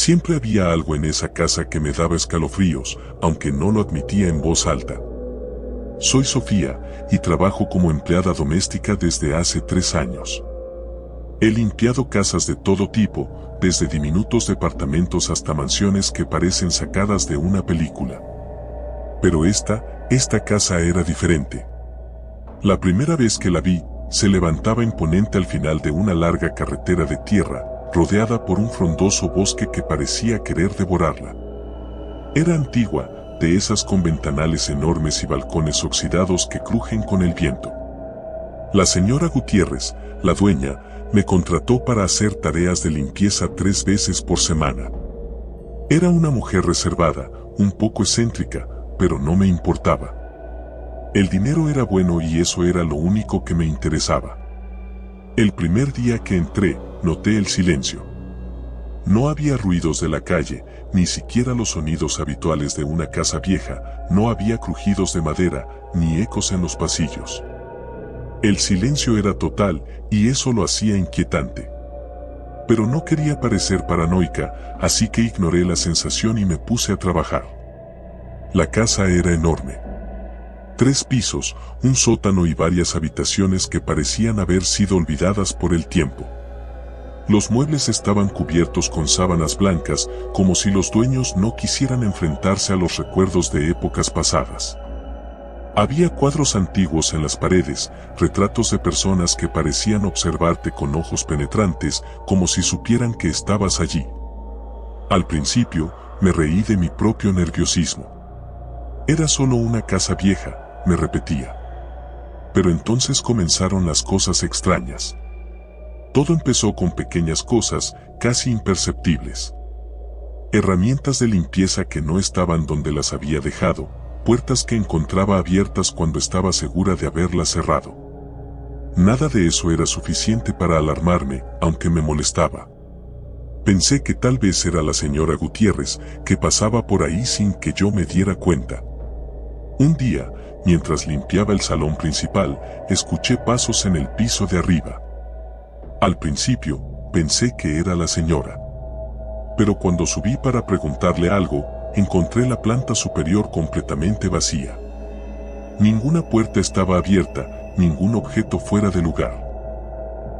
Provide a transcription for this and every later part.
Siempre había algo en esa casa que me daba escalofríos, aunque no lo admitía en voz alta. Soy Sofía, y trabajo como empleada doméstica desde hace 3 años. He limpiado casas de todo tipo, desde diminutos departamentos hasta mansiones que parecen sacadas de una película. Pero esta casa era diferente. La primera vez que la vi, se levantaba imponente al final de una larga carretera de tierra, rodeada por un frondoso bosque que parecía querer devorarla. Era antigua, de esas con ventanales enormes y balcones oxidados que crujen con el viento. La señora Gutiérrez, la dueña, me contrató para hacer tareas de limpieza 3 veces por semana. Era una mujer reservada, un poco excéntrica, pero no me importaba. El dinero era bueno y eso era lo único que me interesaba. El primer día que entré, noté el silencio. No había ruidos de la calle, ni siquiera los sonidos habituales de una casa vieja, no había crujidos de madera, ni ecos en los pasillos. El silencio era total, y eso lo hacía inquietante. Pero no quería parecer paranoica, así que ignoré la sensación y me puse a trabajar. La casa era enorme. 3 pisos, un sótano y varias habitaciones que parecían haber sido olvidadas por el tiempo. Los muebles estaban cubiertos con sábanas blancas, como si los dueños no quisieran enfrentarse a los recuerdos de épocas pasadas. Había cuadros antiguos en las paredes, retratos de personas que parecían observarte con ojos penetrantes, como si supieran que estabas allí. Al principio, me reí de mi propio nerviosismo. Era solo una casa vieja, me repetía. Pero entonces comenzaron las cosas extrañas. Todo empezó con pequeñas cosas, casi imperceptibles. Herramientas de limpieza que no estaban donde las había dejado, puertas que encontraba abiertas cuando estaba segura de haberlas cerrado. Nada de eso era suficiente para alarmarme, aunque me molestaba. Pensé que tal vez era la señora Gutiérrez, que pasaba por ahí sin que yo me diera cuenta. Un día, mientras limpiaba el salón principal, escuché pasos en el piso de arriba. Al principio, pensé que era la señora. Pero cuando subí para preguntarle algo, encontré la planta superior completamente vacía. Ninguna puerta estaba abierta, ningún objeto fuera de lugar.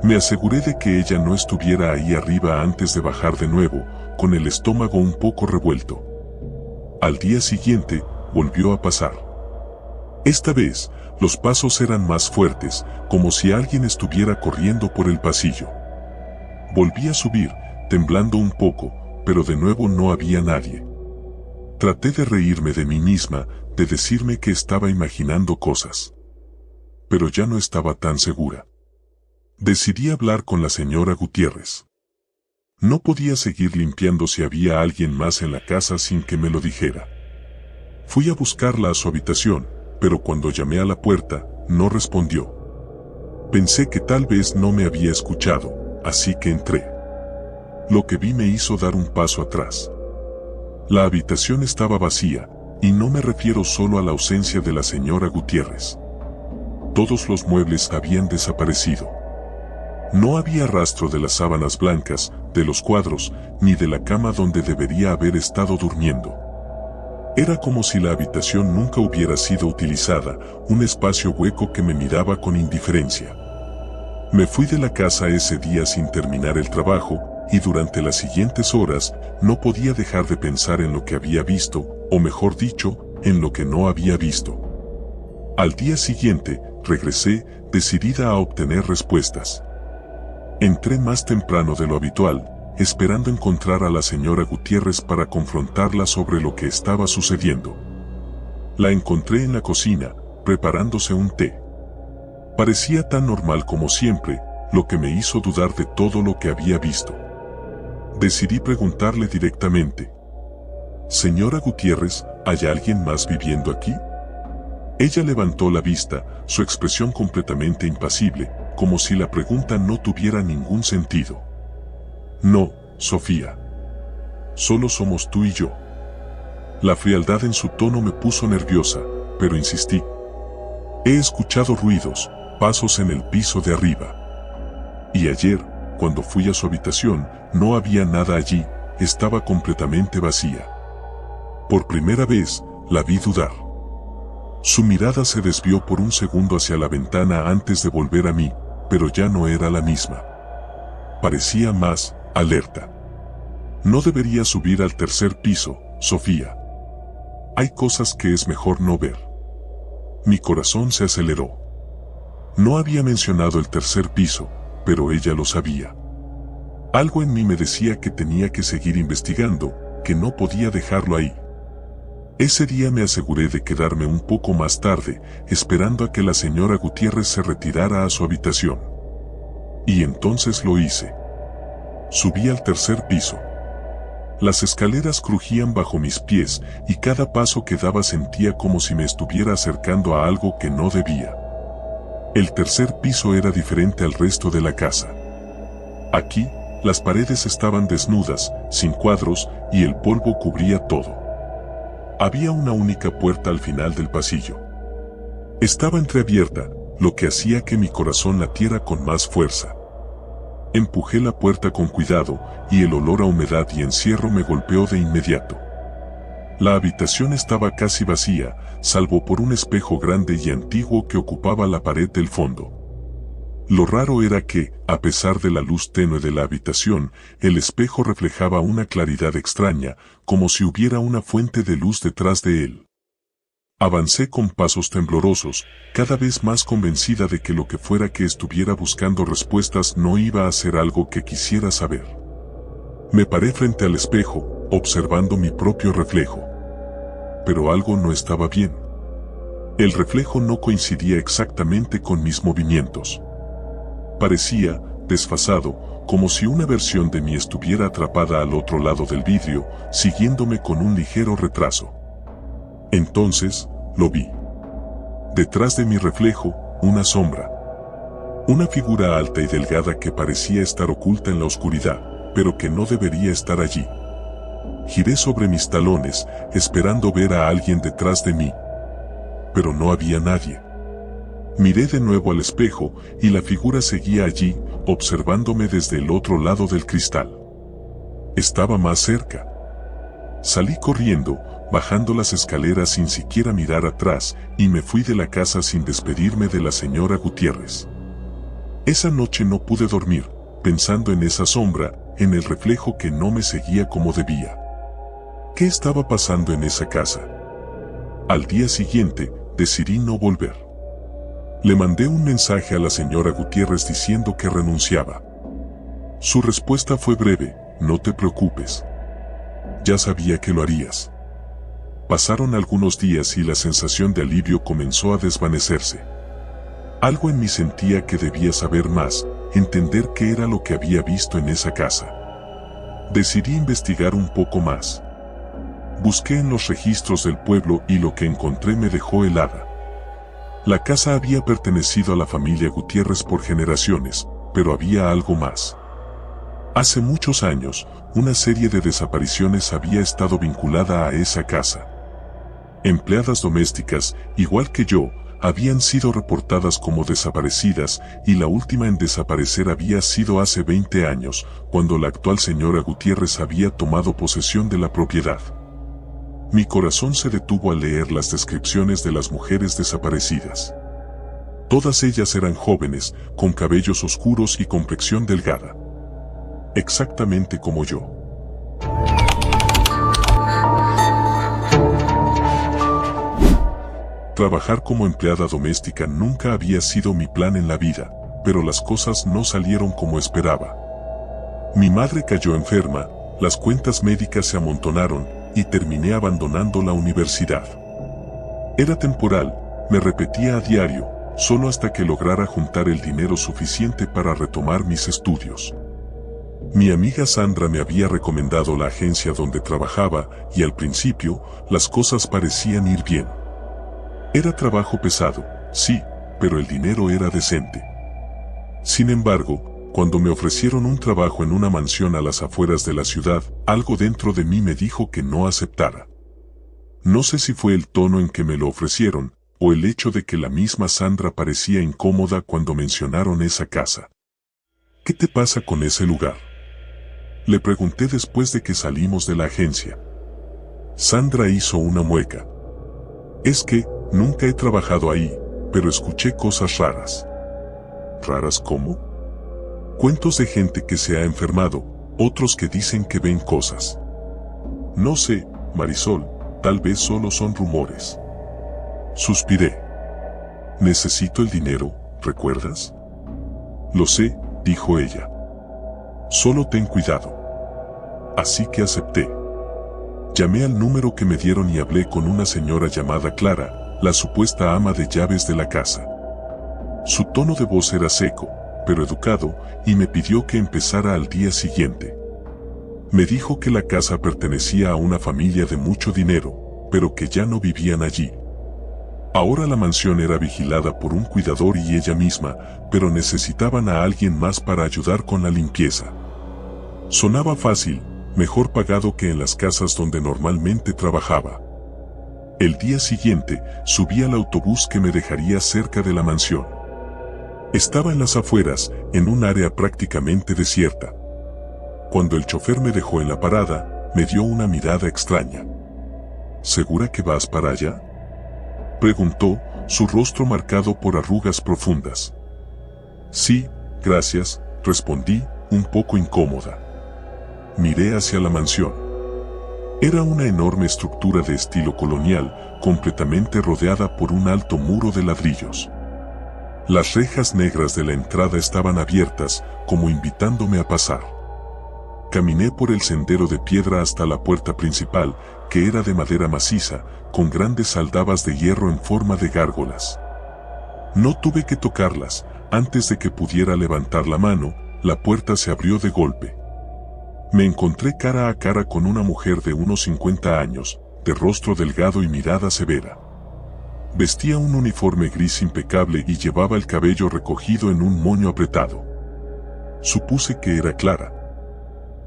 Me aseguré de que ella no estuviera ahí arriba antes de bajar de nuevo, con el estómago un poco revuelto. Al día siguiente, volvió a pasar. Esta vez, los pasos eran más fuertes, como si alguien estuviera corriendo por el pasillo. Volví a subir, temblando un poco, pero de nuevo no había nadie. Traté de reírme de mí misma, de decirme que estaba imaginando cosas. Pero ya no estaba tan segura. Decidí hablar con la señora Gutiérrez. No podía seguir limpiando si había alguien más en la casa sin que me lo dijera. Fui a buscarla a su habitación, pero cuando llamé a la puerta, no respondió. Pensé que tal vez no me había escuchado, así que entré. Lo que vi me hizo dar un paso atrás. La habitación estaba vacía, y no me refiero solo a la ausencia de la señora Gutiérrez. Todos los muebles habían desaparecido. No había rastro de las sábanas blancas, de los cuadros, ni de la cama donde debería haber estado durmiendo. Era como si la habitación nunca hubiera sido utilizada, un espacio hueco que me miraba con indiferencia. Me fui de la casa ese día sin terminar el trabajo, y durante las siguientes horas no podía dejar de pensar en lo que había visto, o mejor dicho, en lo que no había visto. Al día siguiente, regresé, decidida a obtener respuestas. Entré más temprano de lo habitual, esperando encontrar a la señora Gutiérrez para confrontarla sobre lo que estaba sucediendo. La encontré en la cocina, preparándose un té. Parecía tan normal como siempre, lo que me hizo dudar de todo lo que había visto. Decidí preguntarle directamente. «Señora Gutiérrez, ¿hay alguien más viviendo aquí?» Ella levantó la vista, su expresión completamente impasible, como si la pregunta no tuviera ningún sentido. «No, Sofía. Solo somos tú y yo». La frialdad en su tono me puso nerviosa, pero insistí. «He escuchado ruidos, pasos en el piso de arriba. Y ayer, cuando fui a su habitación, no había nada allí, estaba completamente vacía. Por primera vez, la vi dudar. Su mirada se desvió por un segundo hacia la ventana antes de volver a mí, pero ya no era la misma. Parecía más alerta. No debería subir al tercer piso, Sofía. Hay cosas que es mejor no ver. Mi corazón se aceleró. No había mencionado el tercer piso, pero ella lo sabía. Algo en mí me decía que tenía que seguir investigando, que no podía dejarlo ahí. Ese día me aseguré de quedarme un poco más tarde, esperando a que la señora Gutiérrez se retirara a su habitación. Y entonces lo hice. Subí al tercer piso. Las escaleras crujían bajo mis pies y cada paso que daba sentía como si me estuviera acercando a algo que no debía. El tercer piso era diferente al resto de la casa. Aquí, las paredes estaban desnudas, sin cuadros, y el polvo cubría todo. Había una única puerta al final del pasillo. Estaba entreabierta, lo que hacía que mi corazón latiera con más fuerza. Empujé la puerta con cuidado, y el olor a humedad y encierro me golpeó de inmediato. La habitación estaba casi vacía, salvo por un espejo grande y antiguo que ocupaba la pared del fondo. Lo raro era que, a pesar de la luz tenue de la habitación, el espejo reflejaba una claridad extraña, como si hubiera una fuente de luz detrás de él. Avancé con pasos temblorosos, cada vez más convencida de que lo que fuera que estuviera buscando respuestas no iba a ser algo que quisiera saber. Me paré frente al espejo, observando mi propio reflejo. Pero algo no estaba bien. El reflejo no coincidía exactamente con mis movimientos. Parecía, desfasado, como si una versión de mí estuviera atrapada al otro lado del vidrio, siguiéndome con un ligero retraso. Entonces, lo vi. Detrás de mi reflejo, una sombra. Una figura alta y delgada que parecía estar oculta en la oscuridad, pero que no debería estar allí. Giré sobre mis talones, esperando ver a alguien detrás de mí. Pero no había nadie. Miré de nuevo al espejo, y la figura seguía allí, observándome desde el otro lado del cristal. Estaba más cerca. Salí corriendo, bajando las escaleras sin siquiera mirar atrás, y me fui de la casa sin despedirme de la señora Gutiérrez. Esa noche no pude dormir, pensando en esa sombra, en el reflejo que no me seguía como debía. ¿Qué estaba pasando en esa casa? Al día siguiente, decidí no volver. Le mandé un mensaje a la señora Gutiérrez diciendo que renunciaba. Su respuesta fue breve: no te preocupes. Ya sabía que lo harías. Pasaron algunos días y la sensación de alivio comenzó a desvanecerse. Algo en mí sentía que debía saber más, entender qué era lo que había visto en esa casa. Decidí investigar un poco más. Busqué en los registros del pueblo y lo que encontré me dejó helada. La casa había pertenecido a la familia Gutiérrez por generaciones, pero había algo más. Hace muchos años, una serie de desapariciones había estado vinculada a esa casa. Empleadas domésticas, igual que yo, habían sido reportadas como desaparecidas, y la última en desaparecer había sido hace 20 años, cuando la actual señora Gutiérrez había tomado posesión de la propiedad. Mi corazón se detuvo al leer las descripciones de las mujeres desaparecidas. Todas ellas eran jóvenes, con cabellos oscuros y complexión delgada. Exactamente como yo. Trabajar como empleada doméstica nunca había sido mi plan en la vida, pero las cosas no salieron como esperaba. Mi madre cayó enferma, las cuentas médicas se amontonaron, y terminé abandonando la universidad. Era temporal, me repetía a diario, solo hasta que lograra juntar el dinero suficiente para retomar mis estudios. Mi amiga Sandra me había recomendado la agencia donde trabajaba, y al principio, las cosas parecían ir bien. Era trabajo pesado, sí, pero el dinero era decente. Sin embargo, cuando me ofrecieron un trabajo en una mansión a las afueras de la ciudad, algo dentro de mí me dijo que no aceptara. No sé si fue el tono en que me lo ofrecieron, o el hecho de que la misma Sandra parecía incómoda cuando mencionaron esa casa. ¿Qué te pasa con ese lugar? Le pregunté después de que salimos de la agencia. Sandra hizo una mueca. Es que, nunca he trabajado ahí, pero escuché cosas raras. ¿Raras cómo? Cuentos de gente que se ha enfermado, otros que dicen que ven cosas. No sé, Marisol, tal vez solo son rumores. Suspiré. Necesito el dinero, ¿recuerdas? Lo sé, dijo ella. Solo ten cuidado. Así que acepté. Llamé al número que me dieron y hablé con una señora llamada Clara, la supuesta ama de llaves de la casa. Su tono de voz era seco, pero educado, y me pidió que empezara al día siguiente. Me dijo que la casa pertenecía a una familia de mucho dinero, pero que ya no vivían allí. Ahora la mansión era vigilada por un cuidador y ella misma, pero necesitaban a alguien más para ayudar con la limpieza. Sonaba fácil, mejor pagado que en las casas donde normalmente trabajaba. El día siguiente, subí al autobús que me dejaría cerca de la mansión. Estaba en las afueras, en un área prácticamente desierta. Cuando el chofer me dejó en la parada, me dio una mirada extraña. ¿Segura que vas para allá?, preguntó, su rostro marcado por arrugas profundas. Sí, gracias, respondí, un poco incómoda. Miré hacia la mansión. Era una enorme estructura de estilo colonial, completamente rodeada por un alto muro de ladrillos. Las rejas negras de la entrada estaban abiertas, como invitándome a pasar. Caminé por el sendero de piedra hasta la puerta principal, que era de madera maciza, con grandes aldabas de hierro en forma de gárgolas. No tuve que tocarlas, antes de que pudiera levantar la mano, la puerta se abrió de golpe. Me encontré cara a cara con una mujer de unos 50 años, de rostro delgado y mirada severa. Vestía un uniforme gris impecable y llevaba el cabello recogido en un moño apretado. Supuse que era Clara.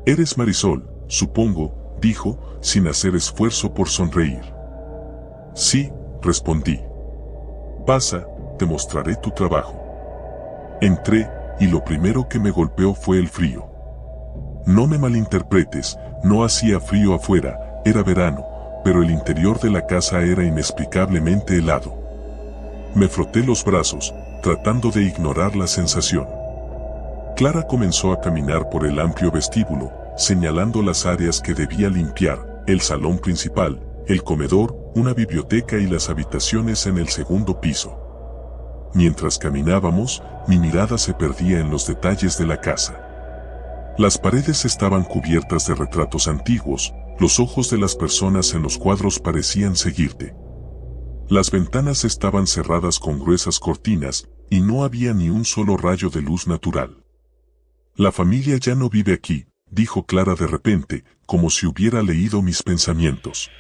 «Eres Marisol, supongo», dijo, sin hacer esfuerzo por sonreír. «Sí», respondí. «Pasa, te mostraré tu trabajo». Entré, y lo primero que me golpeó fue el frío. No me malinterpretes, no hacía frío afuera, era verano, pero el interior de la casa era inexplicablemente helado. Me froté los brazos, tratando de ignorar la sensación. Clara comenzó a caminar por el amplio vestíbulo, señalando las áreas que debía limpiar, el salón principal, el comedor, una biblioteca y las habitaciones en el segundo piso. Mientras caminábamos, mi mirada se perdía en los detalles de la casa. Las paredes estaban cubiertas de retratos antiguos, los ojos de las personas en los cuadros parecían seguirte. Las ventanas estaban cerradas con gruesas cortinas, y no había ni un solo rayo de luz natural. «La familia ya no vive aquí», dijo Clara de repente, como si hubiera leído mis pensamientos.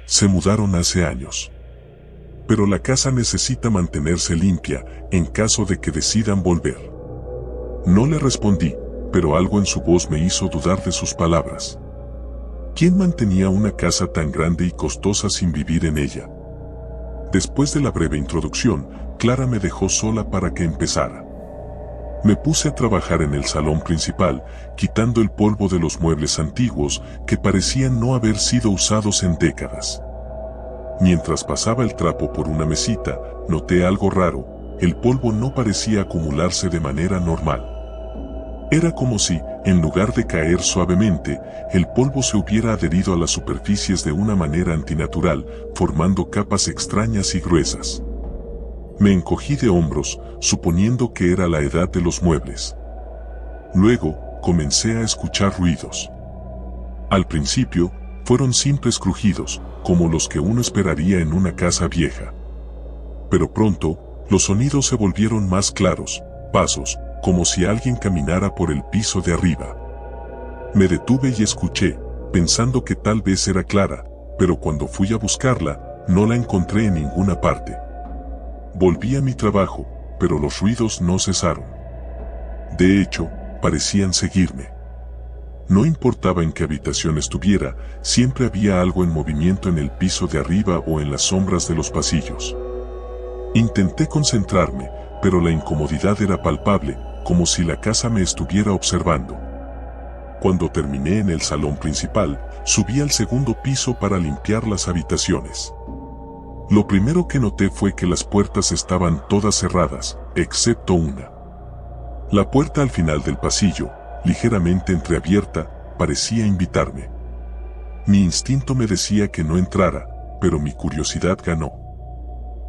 «Se mudaron hace años. Pero la casa necesita mantenerse limpia, en caso de que decidan volver». No le respondí, pero algo en su voz me hizo dudar de sus palabras. ¿Quién mantenía una casa tan grande y costosa sin vivir en ella? Después de la breve introducción, Clara me dejó sola para que empezara. Me puse a trabajar en el salón principal, quitando el polvo de los muebles antiguos que parecían no haber sido usados en décadas. Mientras pasaba el trapo por una mesita, noté algo raro, el polvo no parecía acumularse de manera normal. Era como si, en lugar de caer suavemente, el polvo se hubiera adherido a las superficies de una manera antinatural, formando capas extrañas y gruesas. Me encogí de hombros, suponiendo que era la edad de los muebles. Luego, comencé a escuchar ruidos. Al principio, fueron simples crujidos, como los que uno esperaría en una casa vieja. Pero pronto, los sonidos se volvieron más claros, pasos, como si alguien caminara por el piso de arriba. Me detuve y escuché, pensando que tal vez era Clara, pero cuando fui a buscarla, no la encontré en ninguna parte. Volví a mi trabajo, pero los ruidos no cesaron. De hecho, parecían seguirme. No importaba en qué habitación estuviera, siempre había algo en movimiento en el piso de arriba o en las sombras de los pasillos. Intenté concentrarme, pero la incomodidad era palpable, como si la casa me estuviera observando. Cuando terminé en el salón principal, subí al segundo piso para limpiar las habitaciones. Lo primero que noté fue que las puertas estaban todas cerradas, excepto una. La puerta al final del pasillo, ligeramente entreabierta, parecía invitarme. Mi instinto me decía que no entrara, pero mi curiosidad ganó.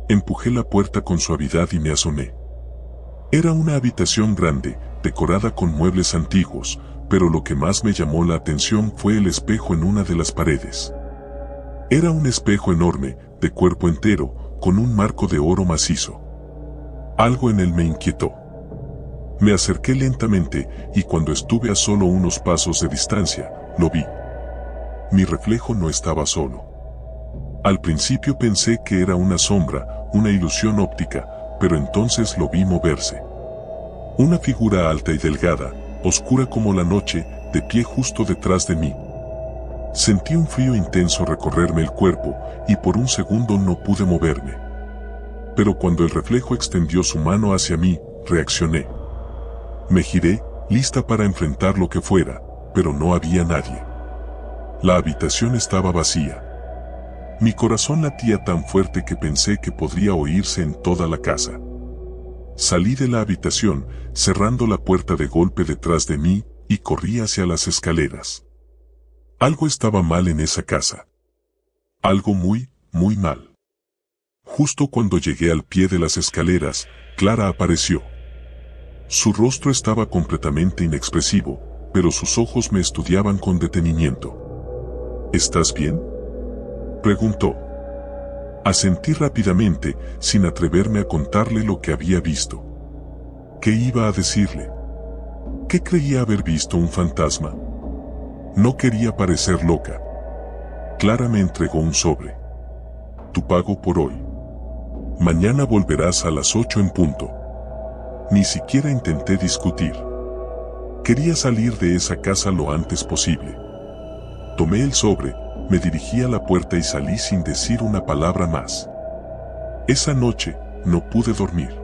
Empujé la puerta con suavidad y me asomé. Era una habitación grande, decorada con muebles antiguos, pero lo que más me llamó la atención fue el espejo en una de las paredes. Era un espejo enorme, de cuerpo entero, con un marco de oro macizo. Algo en él me inquietó. Me acerqué lentamente y cuando estuve a solo unos pasos de distancia, lo vi. Mi reflejo no estaba solo. Al principio pensé que era una sombra, una ilusión óptica, pero entonces lo vi moverse. Una figura alta y delgada, oscura como la noche, de pie justo detrás de mí. Sentí un frío intenso recorrerme el cuerpo y por un segundo no pude moverme. Pero cuando el reflejo extendió su mano hacia mí, reaccioné. Me giré, lista para enfrentar lo que fuera, pero no había nadie. La habitación estaba vacía. Mi corazón latía tan fuerte que pensé que podría oírse en toda la casa. Salí de la habitación, cerrando la puerta de golpe detrás de mí, y corrí hacia las escaleras. Algo estaba mal en esa casa. Algo muy, muy mal. Justo cuando llegué al pie de las escaleras, Clara apareció. Su rostro estaba completamente inexpresivo, pero sus ojos me estudiaban con detenimiento. ¿Estás bien?, preguntó. Asentí rápidamente, sin atreverme a contarle lo que había visto. ¿Qué iba a decirle? ¿Qué creía haber visto un fantasma? No quería parecer loca. Clara me entregó un sobre. Tu pago por hoy. Mañana volverás a las 8 en punto. Ni siquiera intenté discutir. Quería salir de esa casa lo antes posible. Tomé el sobre, me dirigí a la puerta y salí sin decir una palabra más. Esa noche, no pude dormir.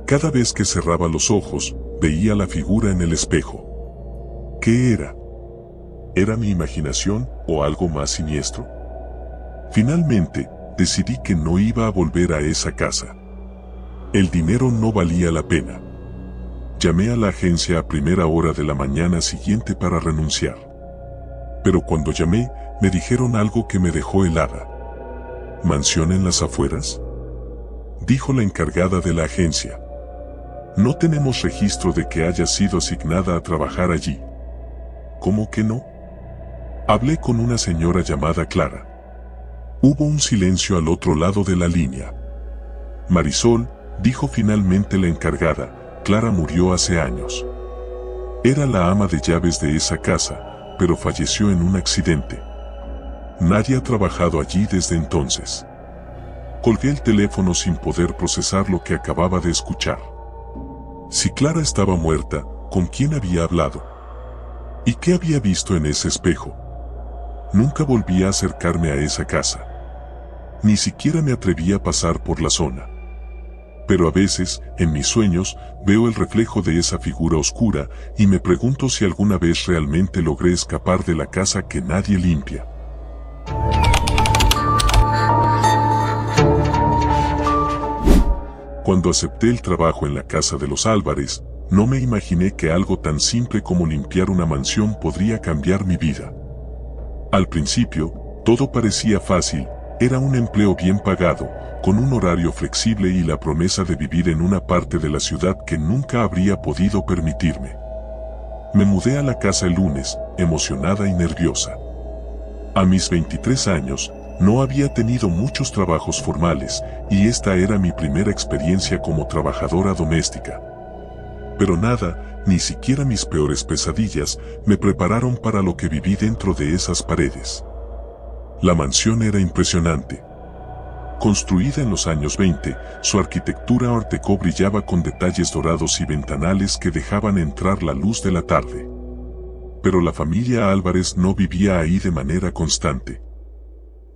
Cada vez que cerraba los ojos, veía la figura en el espejo. ¿Qué era? ¿Era mi imaginación o algo más siniestro? Finalmente, decidí que no iba a volver a esa casa. El dinero no valía la pena. Llamé a la agencia a primera hora de la mañana siguiente para renunciar. Pero cuando llamé, me dijeron algo que me dejó helada. ¿Mansión en las afueras?, dijo la encargada de la agencia. No tenemos registro de que haya sido asignada a trabajar allí. ¿Cómo que no? Hablé con una señora llamada Clara. Hubo un silencio al otro lado de la línea. Marisol, dijo finalmente la encargada, Clara murió hace años. Era la ama de llaves de esa casa, pero falleció en un accidente. Nadie ha trabajado allí desde entonces. Colgué el teléfono sin poder procesar lo que acababa de escuchar. Si Clara estaba muerta, ¿con quién había hablado? ¿Y qué había visto en ese espejo? Nunca volví a acercarme a esa casa. Ni siquiera me atreví a pasar por la zona. Pero a veces, en mis sueños, veo el reflejo de esa figura oscura y me pregunto si alguna vez realmente logré escapar de la casa que nadie limpia. Cuando acepté el trabajo en la casa de los Álvarez, no me imaginé que algo tan simple como limpiar una mansión podría cambiar mi vida. Al principio, todo parecía fácil, era un empleo bien pagado, con un horario flexible y la promesa de vivir en una parte de la ciudad que nunca habría podido permitirme. Me mudé a la casa el lunes, emocionada y nerviosa. A mis 23 años, no había tenido muchos trabajos formales, y esta era mi primera experiencia como trabajadora doméstica. Pero nada, ni siquiera mis peores pesadillas, me prepararon para lo que viví dentro de esas paredes. La mansión era impresionante. Construida en los años 20, su arquitectura art déco brillaba con detalles dorados y ventanales que dejaban entrar la luz de la tarde. Pero la familia Álvarez no vivía ahí de manera constante.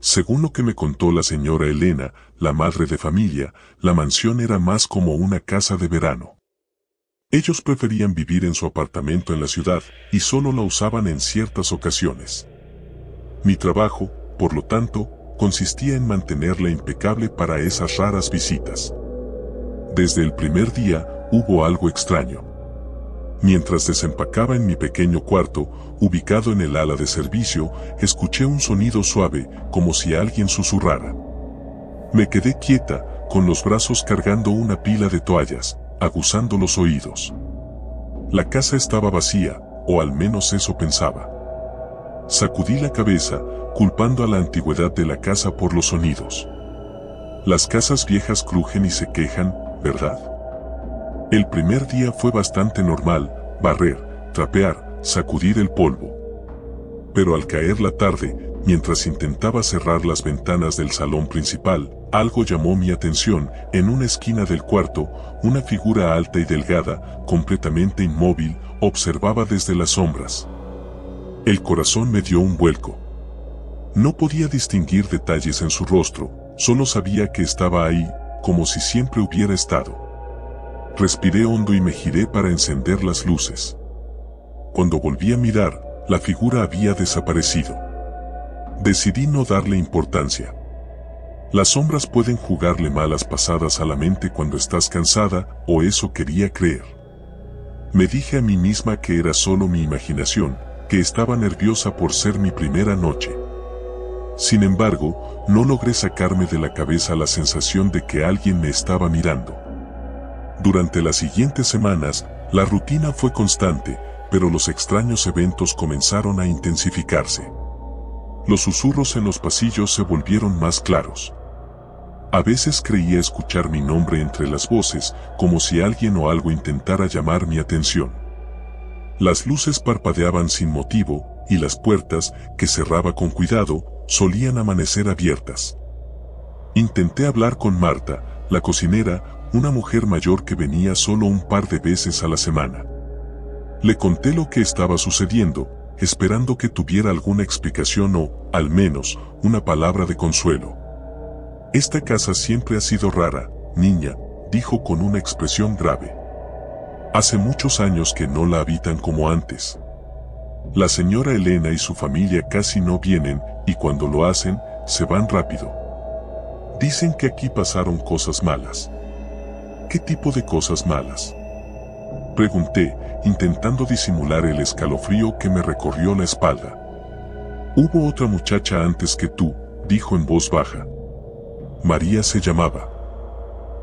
Según lo que me contó la señora Elena, la madre de familia, la mansión era más como una casa de verano. Ellos preferían vivir en su apartamento en la ciudad y solo la usaban en ciertas ocasiones. Mi trabajo, por lo tanto, consistía en mantenerla impecable para esas raras visitas. Desde el primer día hubo algo extraño. Mientras desempacaba en mi pequeño cuarto, ubicado en el ala de servicio, escuché un sonido suave, como si alguien susurrara. Me quedé quieta, con los brazos cargando una pila de toallas, aguzando los oídos. La casa estaba vacía, o al menos eso pensaba. Sacudí la cabeza, culpando a la antigüedad de la casa por los sonidos. Las casas viejas crujen y se quejan, ¿verdad? El primer día fue bastante normal, barrer, trapear, sacudir el polvo. Pero al caer la tarde, mientras intentaba cerrar las ventanas del salón principal, algo llamó mi atención. En una esquina del cuarto, una figura alta y delgada, completamente inmóvil, observaba desde las sombras. El corazón me dio un vuelco. No podía distinguir detalles en su rostro, solo sabía que estaba ahí, como si siempre hubiera estado. Respiré hondo y me giré para encender las luces. Cuando volví a mirar, la figura había desaparecido. Decidí no darle importancia. Las sombras pueden jugarle malas pasadas a la mente cuando estás cansada, o eso quería creer. Me dije a mí misma que era solo mi imaginación, que estaba nerviosa por ser mi primera noche. Sin embargo, no logré sacarme de la cabeza la sensación de que alguien me estaba mirando. Durante las siguientes semanas, la rutina fue constante, pero los extraños eventos comenzaron a intensificarse. Los susurros en los pasillos se volvieron más claros. A veces creía escuchar mi nombre entre las voces, como si alguien o algo intentara llamar mi atención. Las luces parpadeaban sin motivo, y las puertas, que cerraba con cuidado, solían amanecer abiertas. Intenté hablar con Marta, la cocinera, una mujer mayor que venía solo un par de veces a la semana. Le conté lo que estaba sucediendo, esperando que tuviera alguna explicación o, al menos, una palabra de consuelo. Esta casa siempre ha sido rara, niña, dijo con una expresión grave. Hace muchos años que no la habitan como antes. La señora Elena y su familia casi no vienen, y cuando lo hacen, se van rápido. Dicen que aquí pasaron cosas malas. ¿Qué tipo de cosas malas?, pregunté, intentando disimular el escalofrío que me recorrió la espalda. Hubo otra muchacha antes que tú, dijo en voz baja. María se llamaba.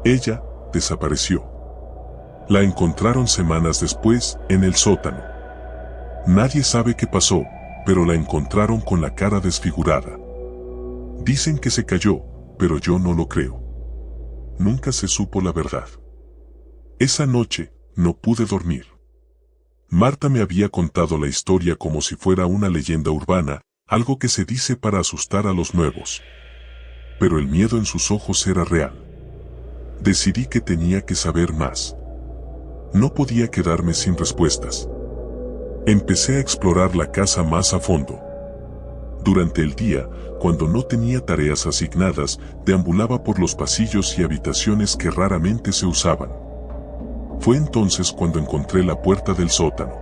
Ella desapareció. La encontraron semanas después, en el sótano. Nadie sabe qué pasó, pero la encontraron con la cara desfigurada. Dicen que se cayó, pero yo no lo creo. Nunca se supo la verdad. Esa noche, no pude dormir. Marta me había contado la historia como si fuera una leyenda urbana, algo que se dice para asustar a los nuevos. Pero el miedo en sus ojos era real. Decidí que tenía que saber más. No podía quedarme sin respuestas. Empecé a explorar la casa más a fondo. Durante el día, cuando no tenía tareas asignadas, deambulaba por los pasillos y habitaciones que raramente se usaban. Fue entonces cuando encontré la puerta del sótano.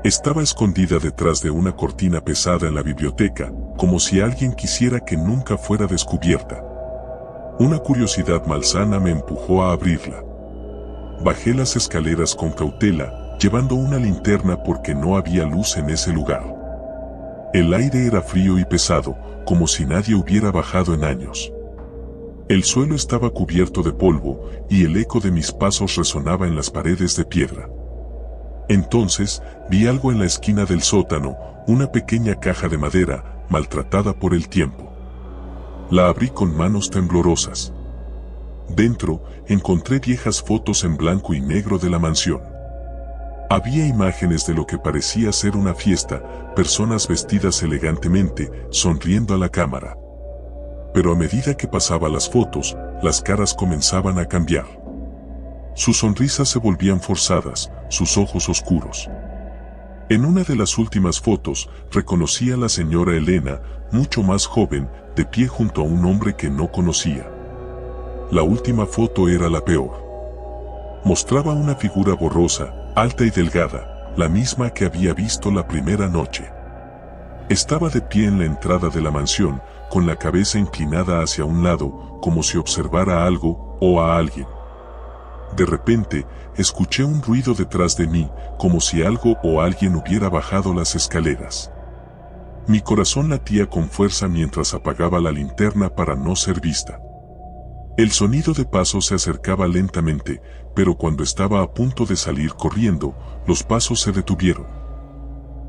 Estaba escondida detrás de una cortina pesada en la biblioteca, como si alguien quisiera que nunca fuera descubierta. Una curiosidad malsana me empujó a abrirla. Bajé las escaleras con cautela, llevando una linterna porque no había luz en ese lugar. El aire era frío y pesado, como si nadie hubiera bajado en años. El suelo estaba cubierto de polvo, y el eco de mis pasos resonaba en las paredes de piedra. Entonces, vi algo en la esquina del sótano, una pequeña caja de madera, maltratada por el tiempo. La abrí con manos temblorosas. Dentro, encontré viejas fotos en blanco y negro de la mansión. Había imágenes de lo que parecía ser una fiesta, personas vestidas elegantemente, sonriendo a la cámara. Pero a medida que pasaba las fotos, las caras comenzaban a cambiar. Sus sonrisas se volvían forzadas, sus ojos oscuros. En una de las últimas fotos, reconocí a la señora Elena, mucho más joven, de pie junto a un hombre que no conocía. La última foto era la peor. Mostraba una figura borrosa, alta y delgada, la misma que había visto la primera noche. Estaba de pie en la entrada de la mansión, con la cabeza inclinada hacia un lado, como si observara algo o a alguien. De repente, escuché un ruido detrás de mí, como si algo o alguien hubiera bajado las escaleras. Mi corazón latía con fuerza mientras apagaba la linterna para no ser vista. El sonido de pasos se acercaba lentamente, pero cuando estaba a punto de salir corriendo, los pasos se detuvieron.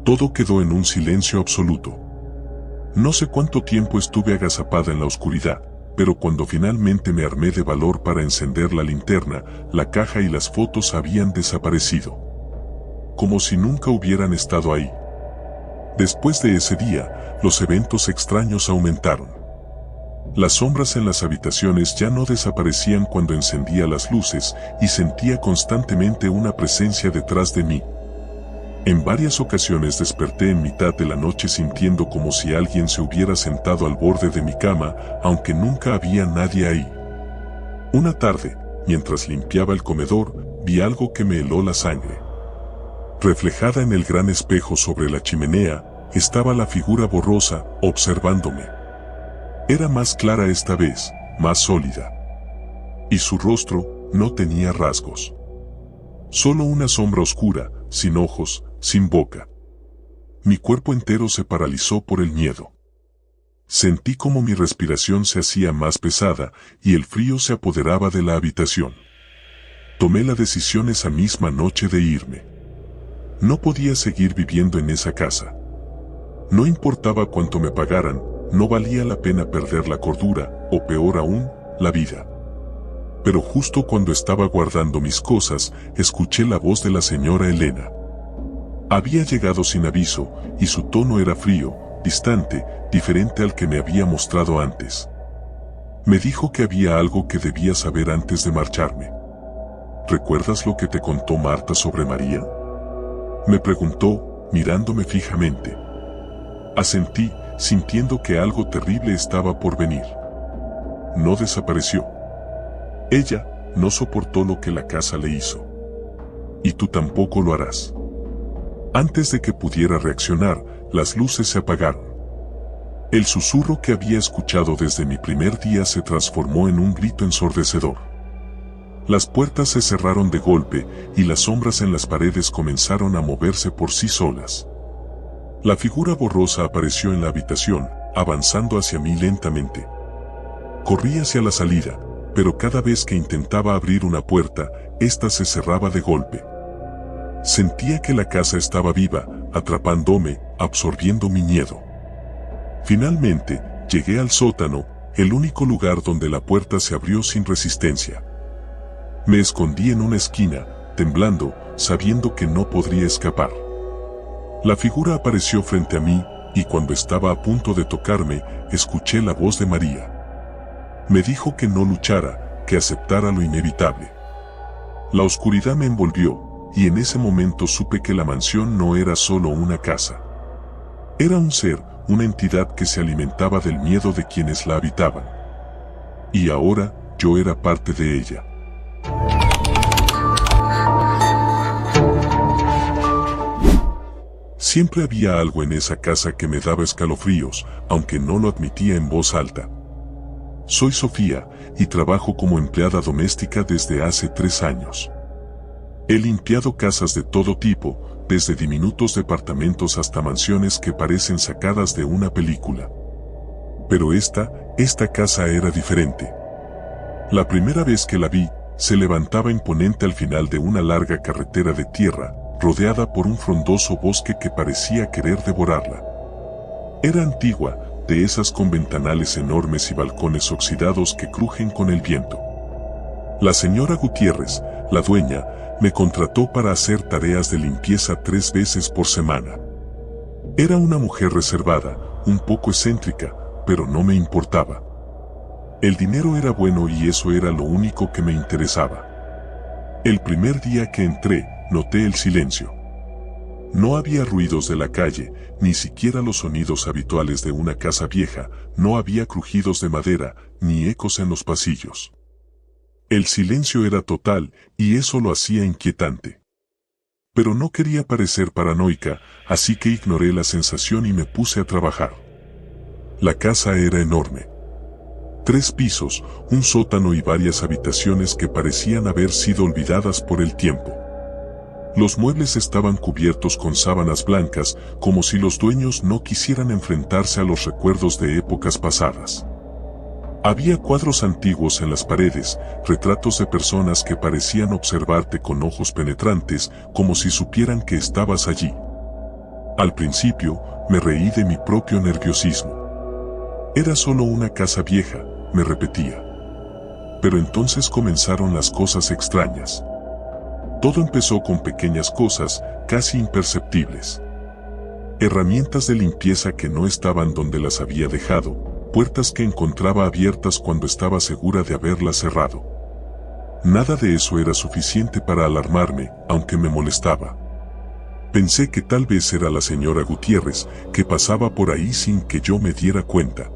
Todo quedó en un silencio absoluto. No sé cuánto tiempo estuve agazapada en la oscuridad, pero cuando finalmente me armé de valor para encender la linterna, la caja y las fotos habían desaparecido. Como si nunca hubieran estado ahí. Después de ese día, los eventos extraños aumentaron. Las sombras en las habitaciones ya no desaparecían cuando encendía las luces y sentía constantemente una presencia detrás de mí. En varias ocasiones desperté en mitad de la noche sintiendo como si alguien se hubiera sentado al borde de mi cama, aunque nunca había nadie ahí. Una tarde, mientras limpiaba el comedor, vi algo que me heló la sangre. Reflejada en el gran espejo sobre la chimenea, estaba la figura borrosa, observándome. Era más clara esta vez, más sólida. Y su rostro no tenía rasgos. Solo una sombra oscura, sin ojos, sin boca. Mi cuerpo entero se paralizó por el miedo. Sentí como mi respiración se hacía más pesada y el frío se apoderaba de la habitación. Tomé la decisión esa misma noche de irme. No podía seguir viviendo en esa casa. No importaba cuánto me pagaran, no valía la pena perder la cordura, o peor aún, la vida. Pero justo cuando estaba guardando mis cosas, escuché la voz de la señora Elena. Había llegado sin aviso, y su tono era frío, distante, diferente al que me había mostrado antes. Me dijo que había algo que debía saber antes de marcharme. ¿Recuerdas lo que te contó Marta sobre María? Me preguntó, mirándome fijamente. Asentí, sintiendo que algo terrible estaba por venir. No desapareció. Ella no soportó lo que la casa le hizo. Y tú tampoco lo harás. Antes de que pudiera reaccionar, las luces se apagaron. El susurro que había escuchado desde mi primer día se transformó en un grito ensordecedor. Las puertas se cerraron de golpe y las sombras en las paredes comenzaron a moverse por sí solas. La figura borrosa apareció en la habitación, avanzando hacia mí lentamente. Corrí hacia la salida, pero cada vez que intentaba abrir una puerta, ésta se cerraba de golpe. Sentía que la casa estaba viva, atrapándome, absorbiendo mi miedo. Finalmente, llegué al sótano, el único lugar donde la puerta se abrió sin resistencia. Me escondí en una esquina, temblando, sabiendo que no podría escapar. La figura apareció frente a mí, y cuando estaba a punto de tocarme, escuché la voz de María. Me dijo que no luchara, que aceptara lo inevitable. La oscuridad me envolvió, y en ese momento supe que la mansión no era solo una casa. Era un ser, una entidad que se alimentaba del miedo de quienes la habitaban. Y ahora, yo era parte de ella. Siempre había algo en esa casa que me daba escalofríos, aunque no lo admitía en voz alta. Soy Sofía, y trabajo como empleada doméstica desde hace 3 años. He limpiado casas de todo tipo, desde diminutos departamentos hasta mansiones que parecen sacadas de una película. Pero esta casa era diferente. La primera vez que la vi, se levantaba imponente al final de una larga carretera de tierra, rodeada por un frondoso bosque que parecía querer devorarla. Era antigua, de esas con ventanales enormes y balcones oxidados que crujen con el viento. La señora Gutiérrez, la dueña, me contrató para hacer tareas de limpieza 3 veces por semana. Era una mujer reservada, un poco excéntrica, pero no me importaba. El dinero era bueno y eso era lo único que me interesaba. El primer día que entré, noté el silencio. No había ruidos de la calle, ni siquiera los sonidos habituales de una casa vieja, no había crujidos de madera, ni ecos en los pasillos. El silencio era total y eso lo hacía inquietante. Pero no quería parecer paranoica, así que ignoré la sensación y me puse a trabajar. La casa era enorme. 3 pisos, un sótano y varias habitaciones que parecían haber sido olvidadas por el tiempo. Los muebles estaban cubiertos con sábanas blancas, como si los dueños no quisieran enfrentarse a los recuerdos de épocas pasadas. Había cuadros antiguos en las paredes, retratos de personas que parecían observarte con ojos penetrantes, como si supieran que estabas allí. Al principio, me reí de mi propio nerviosismo. Era solo una casa vieja, me repetía. Pero entonces comenzaron las cosas extrañas. Todo empezó con pequeñas cosas, casi imperceptibles. Herramientas de limpieza que no estaban donde las había dejado, puertas que encontraba abiertas cuando estaba segura de haberlas cerrado. Nada de eso era suficiente para alarmarme, aunque me molestaba. Pensé que tal vez era la señora Gutiérrez, que pasaba por ahí sin que yo me diera cuenta.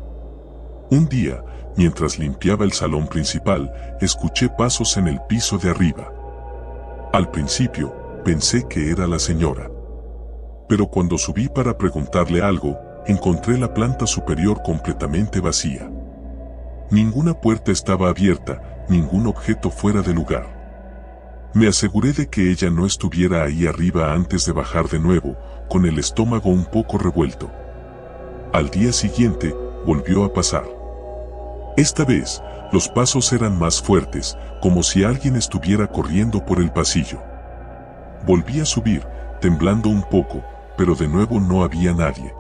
Un día, mientras limpiaba el salón principal, escuché pasos en el piso de arriba. Al principio, pensé que era la señora. Pero cuando subí para preguntarle algo, encontré la planta superior completamente vacía. Ninguna puerta estaba abierta, ningún objeto fuera de lugar. Me aseguré de que ella no estuviera ahí arriba antes de bajar de nuevo, con el estómago un poco revuelto. Al día siguiente, volvió a pasar. Esta vez, los pasos eran más fuertes, como si alguien estuviera corriendo por el pasillo. Volví a subir, temblando un poco, pero de nuevo no había nadie.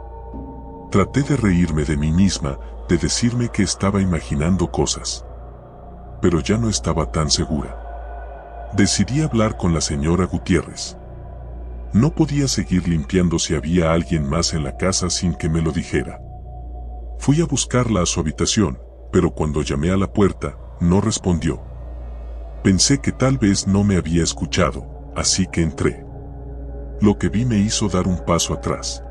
Traté de reírme de mí misma, de decirme que estaba imaginando cosas. Pero ya no estaba tan segura. Decidí hablar con la señora Gutiérrez. No podía seguir limpiando si había alguien más en la casa sin que me lo dijera. Fui a buscarla a su habitación, pero cuando llamé a la puerta, no respondió. Pensé que tal vez no me había escuchado, así que entré. Lo que vi me hizo dar un paso atrás.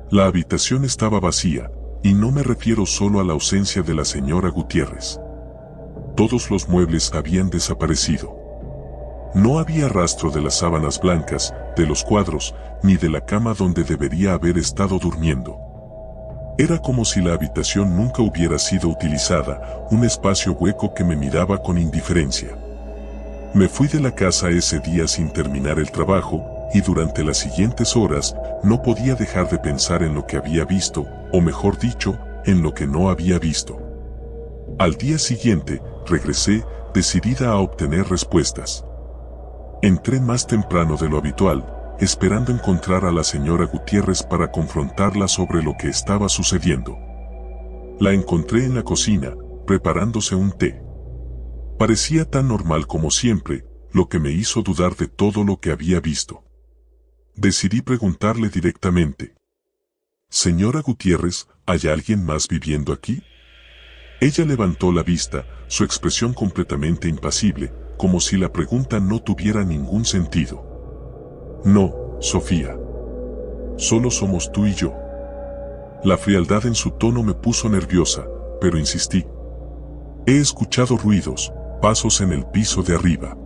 La habitación estaba vacía, y no me refiero solo a la ausencia de la señora Gutiérrez. Todos los muebles habían desaparecido. No había rastro de las sábanas blancas, de los cuadros, ni de la cama donde debería haber estado durmiendo. Era como si la habitación nunca hubiera sido utilizada, un espacio hueco que me miraba con indiferencia. Me fui de la casa ese día sin terminar el trabajo, y durante las siguientes horas no podía dejar de pensar en lo que había visto, o mejor dicho, en lo que no había visto. Al día siguiente, regresé, decidida a obtener respuestas. Entré más temprano de lo habitual, esperando encontrar a la señora Gutiérrez para confrontarla sobre lo que estaba sucediendo. La encontré en la cocina, preparándose un té. Parecía tan normal como siempre, lo que me hizo dudar de todo lo que había visto. Decidí preguntarle directamente. «Señora Gutiérrez, ¿hay alguien más viviendo aquí?» Ella levantó la vista, su expresión completamente impasible, como si la pregunta no tuviera ningún sentido. «No, Sofía. Solo somos tú y yo». La frialdad en su tono me puso nerviosa, pero insistí. «He escuchado ruidos, pasos en el piso de arriba.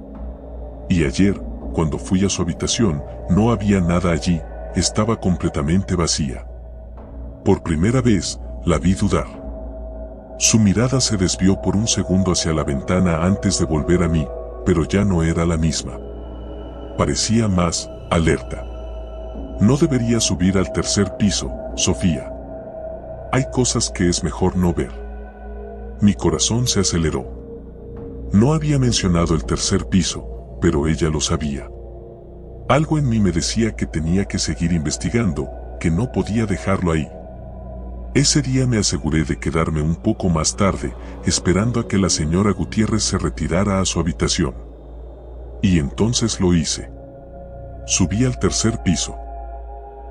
Y ayer, cuando fui a su habitación, no había nada allí, estaba completamente vacía». Por primera vez, la vi dudar. Su mirada se desvió por un segundo hacia la ventana antes de volver a mí, pero ya no era la misma. Parecía más alerta. «No debería subir al tercer piso, Sofía. Hay cosas que es mejor no ver». Mi corazón se aceleró. No había mencionado el tercer piso, pero ella lo sabía. Algo en mí me decía que tenía que seguir investigando, que no podía dejarlo ahí. Ese día me aseguré de quedarme un poco más tarde, esperando a que la señora Gutiérrez se retirara a su habitación. Y entonces lo hice. Subí al tercer piso.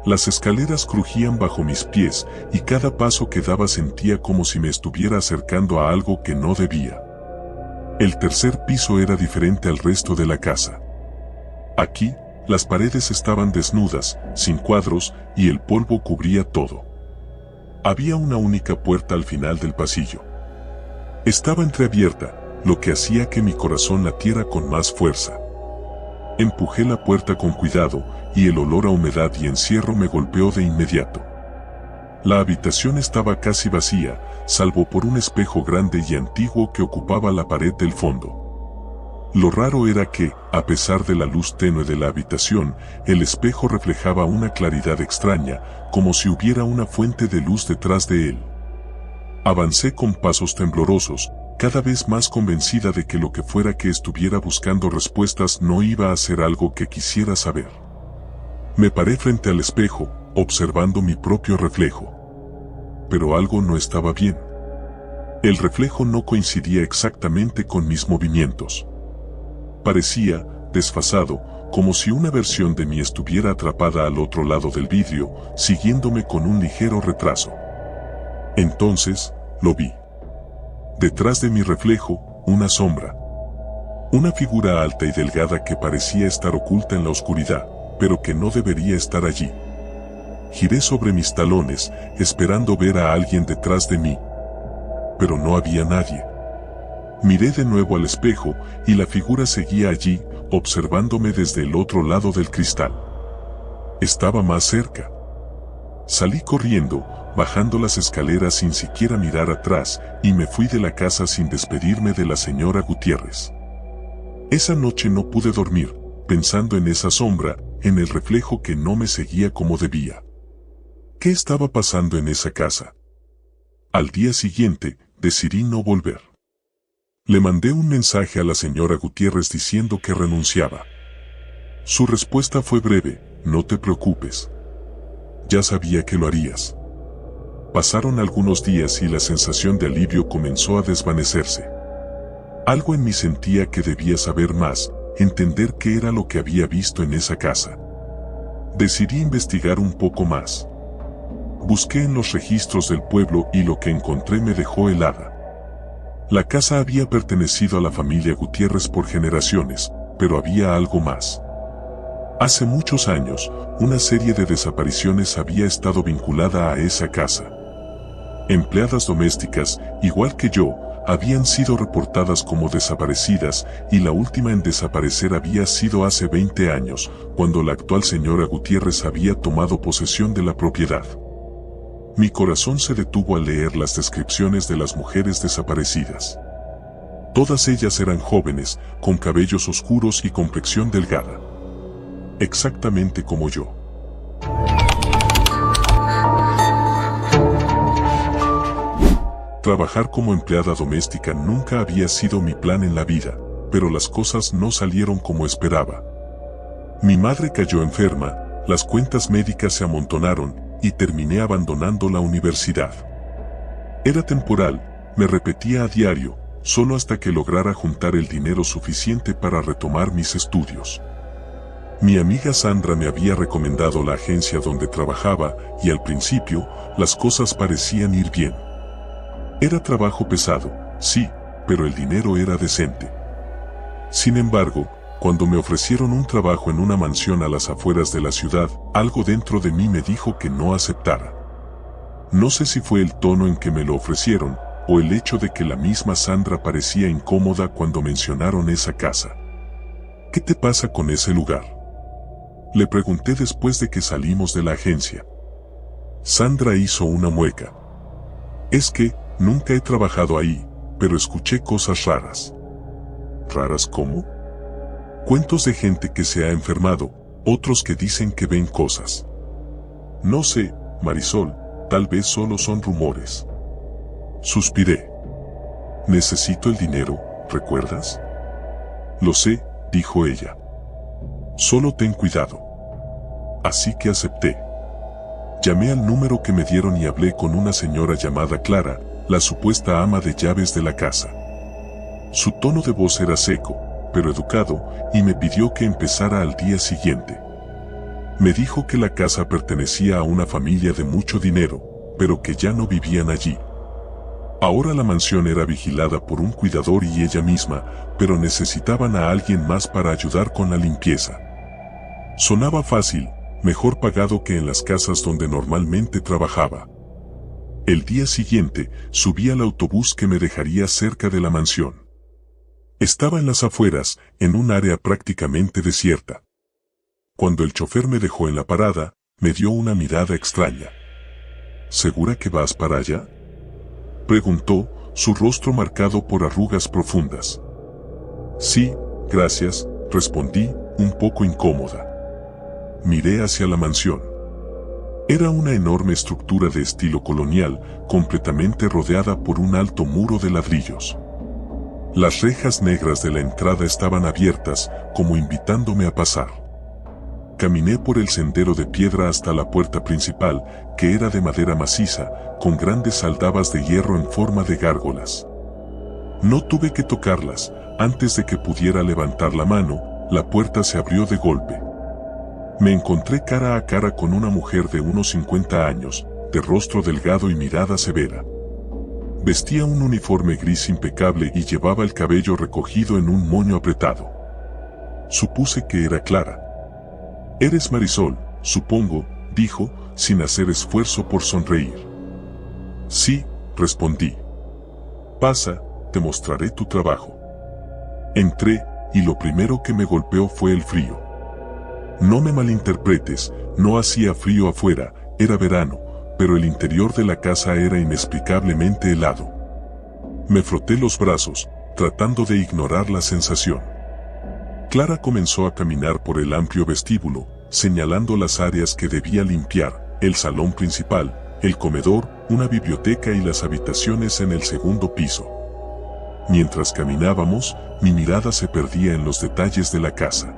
Las escaleras crujían bajo mis pies, y cada paso que daba sentía como si me estuviera acercando a algo que no debía. El tercer piso era diferente al resto de la casa. Aquí, las paredes estaban desnudas, sin cuadros, y el polvo cubría todo. Había una única puerta al final del pasillo. Estaba entreabierta, lo que hacía que mi corazón latiera con más fuerza. Empujé la puerta con cuidado, y el olor a humedad y encierro me golpeó de inmediato. La habitación estaba casi vacía, salvo por un espejo grande y antiguo que ocupaba la pared del fondo. Lo raro era que, a pesar de la luz tenue de la habitación, el espejo reflejaba una claridad extraña, como si hubiera una fuente de luz detrás de él. Avancé con pasos temblorosos, cada vez más convencida de que lo que fuera que estuviera buscando respuestas no iba a ser algo que quisiera saber. Me paré frente al espejo, observando mi propio reflejo. Pero algo no estaba bien. El reflejo no coincidía exactamente con mis movimientos. Parecía, desfasado, como si una versión de mí estuviera atrapada al otro lado del vidrio, siguiéndome con un ligero retraso. Entonces, lo vi. Detrás de mi reflejo, una sombra. Una figura alta y delgada que parecía estar oculta en la oscuridad, pero que no debería estar allí. Giré sobre mis talones, esperando ver a alguien detrás de mí. Pero no había nadie. Miré de nuevo al espejo, y la figura seguía allí, observándome desde el otro lado del cristal. Estaba más cerca. Salí corriendo, bajando las escaleras sin siquiera mirar atrás, y me fui de la casa sin despedirme de la señora Gutiérrez. Esa noche no pude dormir, pensando en esa sombra, en el reflejo que no me seguía como debía. ¿Qué estaba pasando en esa casa? Al día siguiente, decidí no volver. Le mandé un mensaje a la señora Gutiérrez diciendo que renunciaba. Su respuesta fue breve: no te preocupes. Ya sabía que lo harías. Pasaron algunos días y la sensación de alivio comenzó a desvanecerse. Algo en mí sentía que debía saber más, entender qué era lo que había visto en esa casa. Decidí investigar un poco más. Busqué en los registros del pueblo y lo que encontré me dejó helada. La casa había pertenecido a la familia Gutiérrez por generaciones, pero había algo más. Hace muchos años, una serie de desapariciones había estado vinculada a esa casa. Empleadas domésticas, igual que yo, habían sido reportadas como desaparecidas, y la última en desaparecer había sido hace 20 años, cuando la actual señora Gutiérrez había tomado posesión de la propiedad. Mi corazón se detuvo al leer las descripciones de las mujeres desaparecidas. Todas ellas eran jóvenes, con cabellos oscuros y complexión delgada. Exactamente como yo. Trabajar como empleada doméstica nunca había sido mi plan en la vida, pero las cosas no salieron como esperaba. Mi madre cayó enferma, las cuentas médicas se amontonaron, y terminé abandonando la universidad. Era temporal, me repetía a diario, solo hasta que lograra juntar el dinero suficiente para retomar mis estudios. Mi amiga Sandra me había recomendado la agencia donde trabajaba, y al principio, las cosas parecían ir bien. Era trabajo pesado, sí, pero el dinero era decente. Sin embargo, cuando me ofrecieron un trabajo en una mansión a las afueras de la ciudad, algo dentro de mí me dijo que no aceptara. No sé si fue el tono en que me lo ofrecieron, o el hecho de que la misma Sandra parecía incómoda cuando mencionaron esa casa. ¿Qué te pasa con ese lugar?, le pregunté después de que salimos de la agencia. Sandra hizo una mueca. Es que, nunca he trabajado ahí, pero escuché cosas raras. ¿Raras cómo? Cuentos de gente que se ha enfermado, otros que dicen que ven cosas. No sé, Marisol, tal vez solo son rumores. Suspiré. Necesito el dinero, ¿recuerdas? Lo sé, dijo ella. Solo ten cuidado. Así que acepté. Llamé al número que me dieron y hablé con una señora llamada Clara, la supuesta ama de llaves de la casa. Su tono de voz era seco, pero educado, y me pidió que empezara al día siguiente. Me dijo que la casa pertenecía a una familia de mucho dinero, pero que ya no vivían allí. Ahora la mansión era vigilada por un cuidador y ella misma, pero necesitaban a alguien más para ayudar con la limpieza. Sonaba fácil, mejor pagado que en las casas donde normalmente trabajaba. El día siguiente, subí al autobús que me dejaría cerca de la mansión. Estaba en las afueras, en un área prácticamente desierta. Cuando el chofer me dejó en la parada, me dio una mirada extraña. ¿Segura que vas para allá?, preguntó, su rostro marcado por arrugas profundas. Sí, gracias, respondí, un poco incómoda. Miré hacia la mansión. Era una enorme estructura de estilo colonial, completamente rodeada por un alto muro de ladrillos. Las rejas negras de la entrada estaban abiertas, como invitándome a pasar. Caminé por el sendero de piedra hasta la puerta principal, que era de madera maciza, con grandes aldabas de hierro en forma de gárgolas. No tuve que tocarlas, antes de que pudiera levantar la mano, la puerta se abrió de golpe. Me encontré cara a cara con una mujer de unos 50 años, de rostro delgado y mirada severa. Vestía un uniforme gris impecable y llevaba el cabello recogido en un moño apretado. Supuse que era Clara. «Eres Marisol, supongo», dijo, sin hacer esfuerzo por sonreír. «Sí», respondí. «Pasa, te mostraré tu trabajo». Entré, y lo primero que me golpeó fue el frío. No me malinterpretes, no hacía frío afuera, era verano, pero el interior de la casa era inexplicablemente helado. Me froté los brazos, tratando de ignorar la sensación. Clara comenzó a caminar por el amplio vestíbulo, señalando las áreas que debía limpiar, el salón principal, el comedor, una biblioteca y las habitaciones en el segundo piso. Mientras caminábamos, mi mirada se perdía en los detalles de la casa.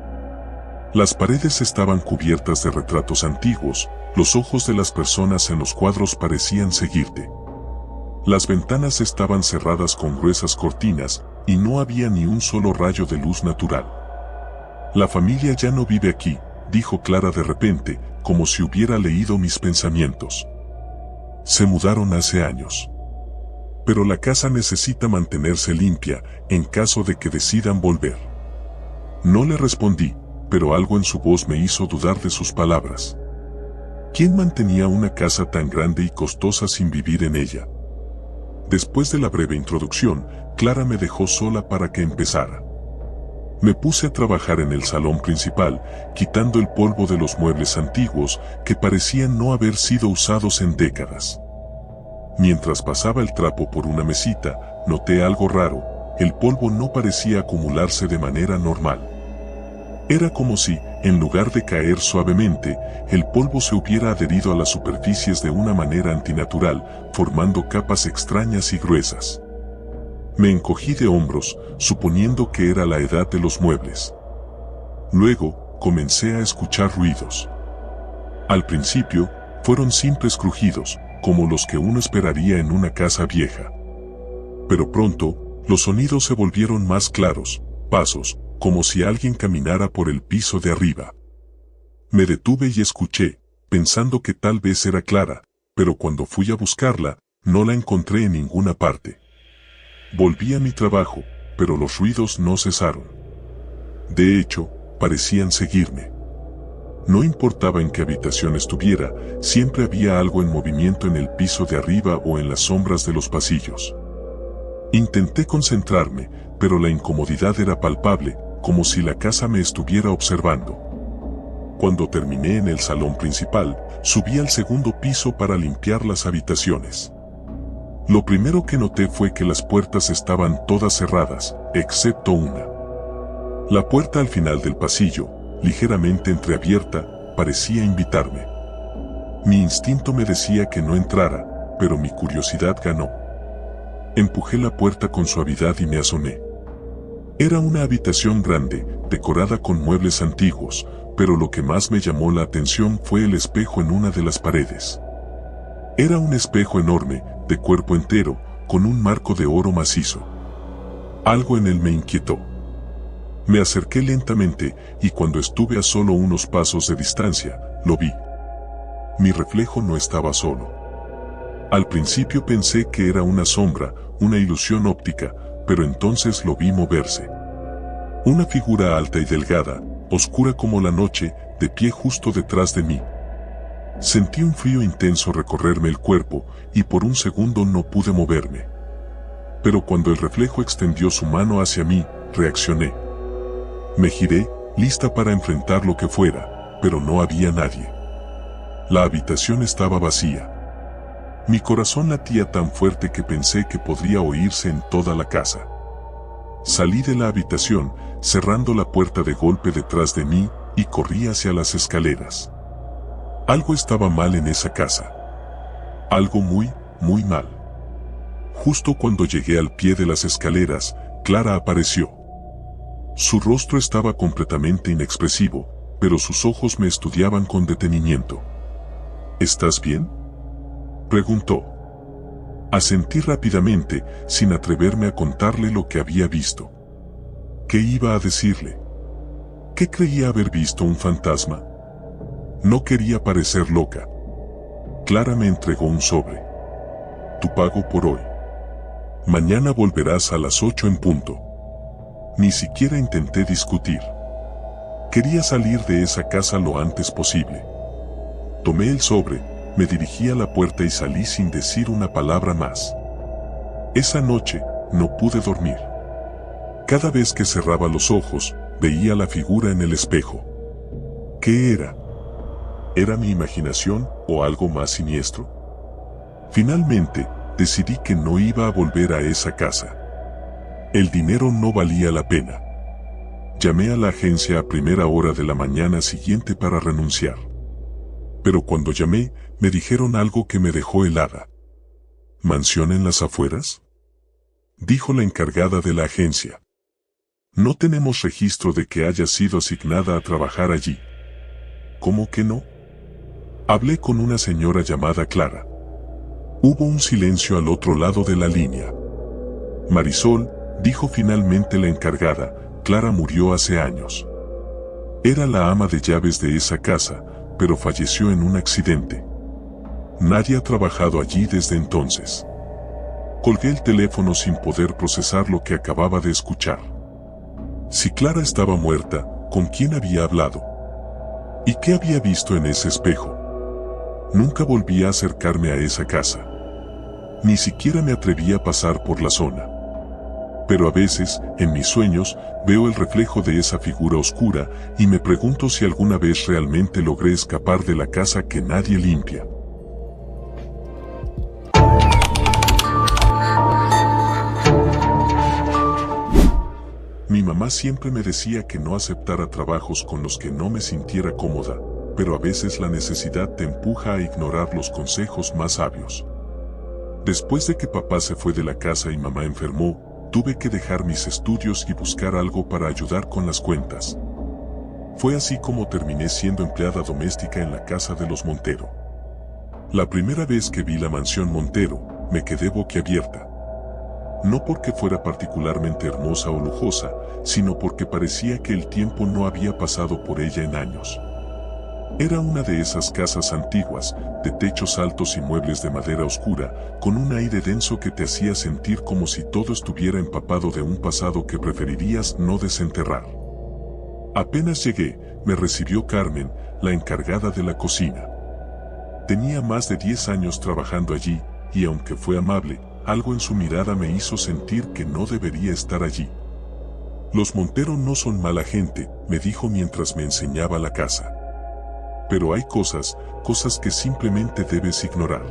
Las paredes estaban cubiertas de retratos antiguos, los ojos de las personas en los cuadros parecían seguirte. Las ventanas estaban cerradas con gruesas cortinas, y no había ni un solo rayo de luz natural. «La familia ya no vive aquí», dijo Clara de repente, como si hubiera leído mis pensamientos. «Se mudaron hace años. Pero la casa necesita mantenerse limpia, en caso de que decidan volver». No le respondí, pero algo en su voz me hizo dudar de sus palabras. ¿Quién mantenía una casa tan grande y costosa sin vivir en ella? Después de la breve introducción, Clara me dejó sola para que empezara. Me puse a trabajar en el salón principal, quitando el polvo de los muebles antiguos que parecían no haber sido usados en décadas. Mientras pasaba el trapo por una mesita, noté algo raro, el polvo no parecía acumularse de manera normal. Era como si, en lugar de caer suavemente, el polvo se hubiera adherido a las superficies de una manera antinatural, formando capas extrañas y gruesas. Me encogí de hombros, suponiendo que era la edad de los muebles. Luego, comencé a escuchar ruidos. Al principio, fueron simples crujidos, como los que uno esperaría en una casa vieja. Pero pronto, los sonidos se volvieron más claros, pasos, como si alguien caminara por el piso de arriba. Me detuve y escuché, pensando que tal vez era Clara, pero cuando fui a buscarla, no la encontré en ninguna parte. Volví a mi trabajo, pero los ruidos no cesaron. De hecho, parecían seguirme. No importaba en qué habitación estuviera, siempre había algo en movimiento en el piso de arriba o en las sombras de los pasillos. Intenté concentrarme, pero la incomodidad era palpable, como si la casa me estuviera observando. Cuando terminé en el salón principal, subí al segundo piso para limpiar las habitaciones. Lo primero que noté fue que las puertas estaban todas cerradas, excepto una. La puerta al final del pasillo, ligeramente entreabierta, parecía invitarme. Mi instinto me decía que no entrara, pero mi curiosidad ganó. Empujé la puerta con suavidad y me asomé. Era una habitación grande, decorada con muebles antiguos, pero lo que más me llamó la atención fue el espejo en una de las paredes. Era un espejo enorme, de cuerpo entero, con un marco de oro macizo. Algo en él me inquietó. Me acerqué lentamente, y cuando estuve a solo unos pasos de distancia, lo vi. Mi reflejo no estaba solo. Al principio pensé que era una sombra, una ilusión óptica, pero entonces lo vi moverse. Una figura alta y delgada, oscura como la noche, de pie justo detrás de mí. Sentí un frío intenso recorrerme el cuerpo, y por un segundo no pude moverme. Pero cuando el reflejo extendió su mano hacia mí, reaccioné. Me giré, lista para enfrentar lo que fuera, pero no había nadie. La habitación estaba vacía. Mi corazón latía tan fuerte que pensé que podría oírse en toda la casa. Salí de la habitación, cerrando la puerta de golpe detrás de mí, y corrí hacia las escaleras. Algo estaba mal en esa casa. Algo muy, muy mal. Justo cuando llegué al pie de las escaleras, Clara apareció. Su rostro estaba completamente inexpresivo, pero sus ojos me estudiaban con detenimiento. ¿Estás bien?, preguntó. Asentí rápidamente, sin atreverme a contarle lo que había visto. ¿Qué iba a decirle? ¿Qué creía haber visto un fantasma? No quería parecer loca. Clara me entregó un sobre. Tu pago por hoy. Mañana volverás a las 8 en punto. Ni siquiera intenté discutir. Quería salir de esa casa lo antes posible. Tomé el sobre, me dirigí a la puerta y salí sin decir una palabra más. Esa noche, no pude dormir. Cada vez que cerraba los ojos, veía la figura en el espejo. ¿Qué era? ¿Era mi imaginación o algo más siniestro? Finalmente, decidí que no iba a volver a esa casa. El dinero no valía la pena. Llamé a la agencia a primera hora de la mañana siguiente para renunciar. Pero cuando llamé, me dijeron algo que me dejó helada. ¿Mansión en las afueras?, dijo la encargada de la agencia. No tenemos registro de que haya sido asignada a trabajar allí. ¿Cómo que no? Hablé con una señora llamada Clara. Hubo un silencio al otro lado de la línea. Marisol, dijo finalmente la encargada, Clara murió hace años. Era la ama de llaves de esa casa, pero falleció en un accidente. Nadie ha trabajado allí desde entonces. Colgué el teléfono sin poder procesar lo que acababa de escuchar. Si Clara estaba muerta, ¿con quién había hablado? ¿Y qué había visto en ese espejo? Nunca volví a acercarme a esa casa. Ni siquiera me atreví a pasar por la zona. Pero a veces, en mis sueños, veo el reflejo de esa figura oscura y me pregunto si alguna vez realmente logré escapar de la casa que nadie limpia. Mi mamá siempre me decía que no aceptara trabajos con los que no me sintiera cómoda, pero a veces la necesidad te empuja a ignorar los consejos más sabios. Después de que papá se fue de la casa y mamá enfermó, tuve que dejar mis estudios y buscar algo para ayudar con las cuentas. Fue así como terminé siendo empleada doméstica en la casa de los Montero. La primera vez que vi la mansión Montero, me quedé boquiabierta. No porque fuera particularmente hermosa o lujosa, sino porque parecía que el tiempo no había pasado por ella en años. Era una de esas casas antiguas, de techos altos y muebles de madera oscura, con un aire denso que te hacía sentir como si todo estuviera empapado de un pasado que preferirías no desenterrar. Apenas llegué, me recibió Carmen, la encargada de la cocina. Tenía más de 10 años trabajando allí, y aunque fue amable, algo en su mirada me hizo sentir que no debería estar allí. Los Montero no son mala gente, me dijo mientras me enseñaba la casa. Pero hay cosas que simplemente debes ignorar.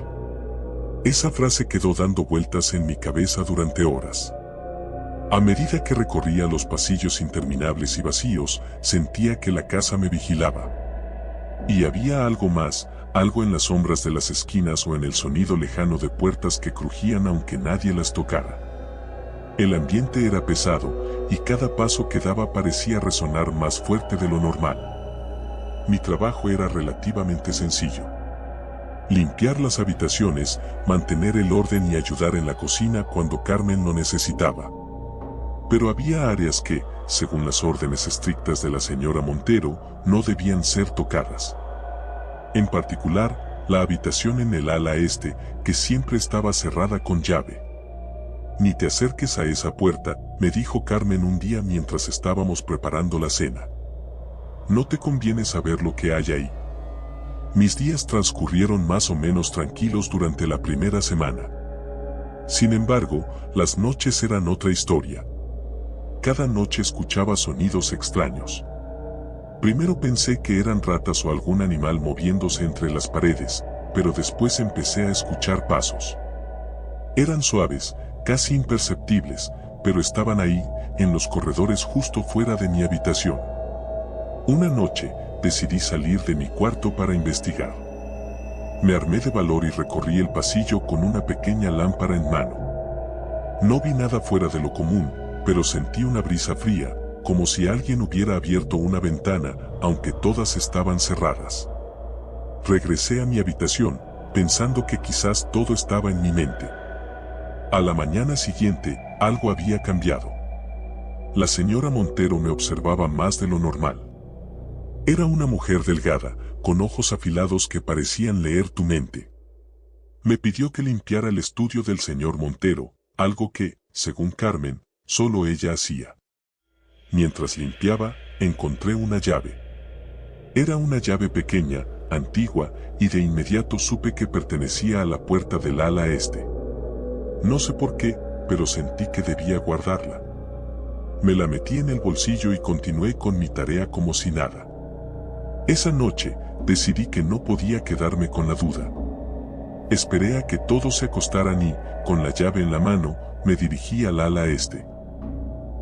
Esa frase quedó dando vueltas en mi cabeza durante horas. A medida que recorría los pasillos interminables y vacíos, sentía que la casa me vigilaba. Y había algo más, algo en las sombras de las esquinas o en el sonido lejano de puertas que crujían aunque nadie las tocara. El ambiente era pesado, y cada paso que daba parecía resonar más fuerte de lo normal. Mi trabajo era relativamente sencillo. Limpiar las habitaciones, mantener el orden y ayudar en la cocina cuando Carmen lo necesitaba. Pero había áreas que, según las órdenes estrictas de la señora Montero, no debían ser tocadas. En particular, la habitación en el ala este, que siempre estaba cerrada con llave. Ni te acerques a esa puerta, me dijo Carmen un día mientras estábamos preparando la cena. No te conviene saber lo que hay ahí. Mis días transcurrieron más o menos tranquilos durante la primera semana. Sin embargo, las noches eran otra historia. cada noche escuchaba sonidos extraños. Primero pensé que eran ratas o algún animal moviéndose entre las paredes, pero después empecé a escuchar pasos. Eran suaves, casi imperceptibles, pero estaban ahí, en los corredores justo fuera de mi habitación. Una noche, decidí salir de mi cuarto para investigar. Me armé de valor y recorrí el pasillo con una pequeña lámpara en mano. No vi nada fuera de lo común, pero sentí una brisa fría, como si alguien hubiera abierto una ventana, aunque todas estaban cerradas. Regresé a mi habitación, pensando que quizás todo estaba en mi mente. A la mañana siguiente, algo había cambiado. La señora Montero me observaba más de lo normal. Era una mujer delgada, con ojos afilados que parecían leer tu mente. Me pidió que limpiara el estudio del señor Montero, algo que, según Carmen, solo ella hacía. Mientras limpiaba, encontré una llave. Era una llave pequeña, antigua, y de inmediato supe que pertenecía a la puerta del ala este. No sé por qué, pero sentí que debía guardarla. Me la metí en el bolsillo y continué con mi tarea como si nada. Esa noche, decidí que no podía quedarme con la duda. Esperé a que todos se acostaran y, con la llave en la mano, me dirigí al ala este.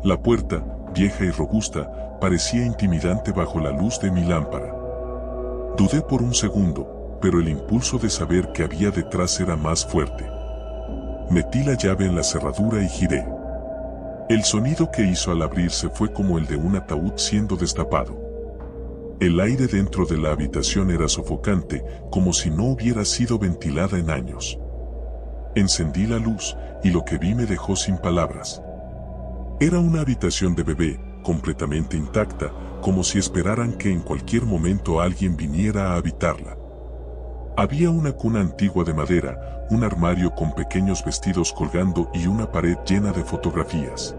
La puerta, vieja y robusta, parecía intimidante bajo la luz de mi lámpara. Dudé por un segundo, pero el impulso de saber qué había detrás era más fuerte. Metí la llave en la cerradura y giré. El sonido que hizo al abrirse fue como el de un ataúd siendo destapado. El aire dentro de la habitación era sofocante, como si no hubiera sido ventilada en años. Encendí la luz, y lo que vi me dejó sin palabras. Era una habitación de bebé, completamente intacta, como si esperaran que en cualquier momento alguien viniera a habitarla. Había una cuna antigua de madera, un armario con pequeños vestidos colgando y una pared llena de fotografías.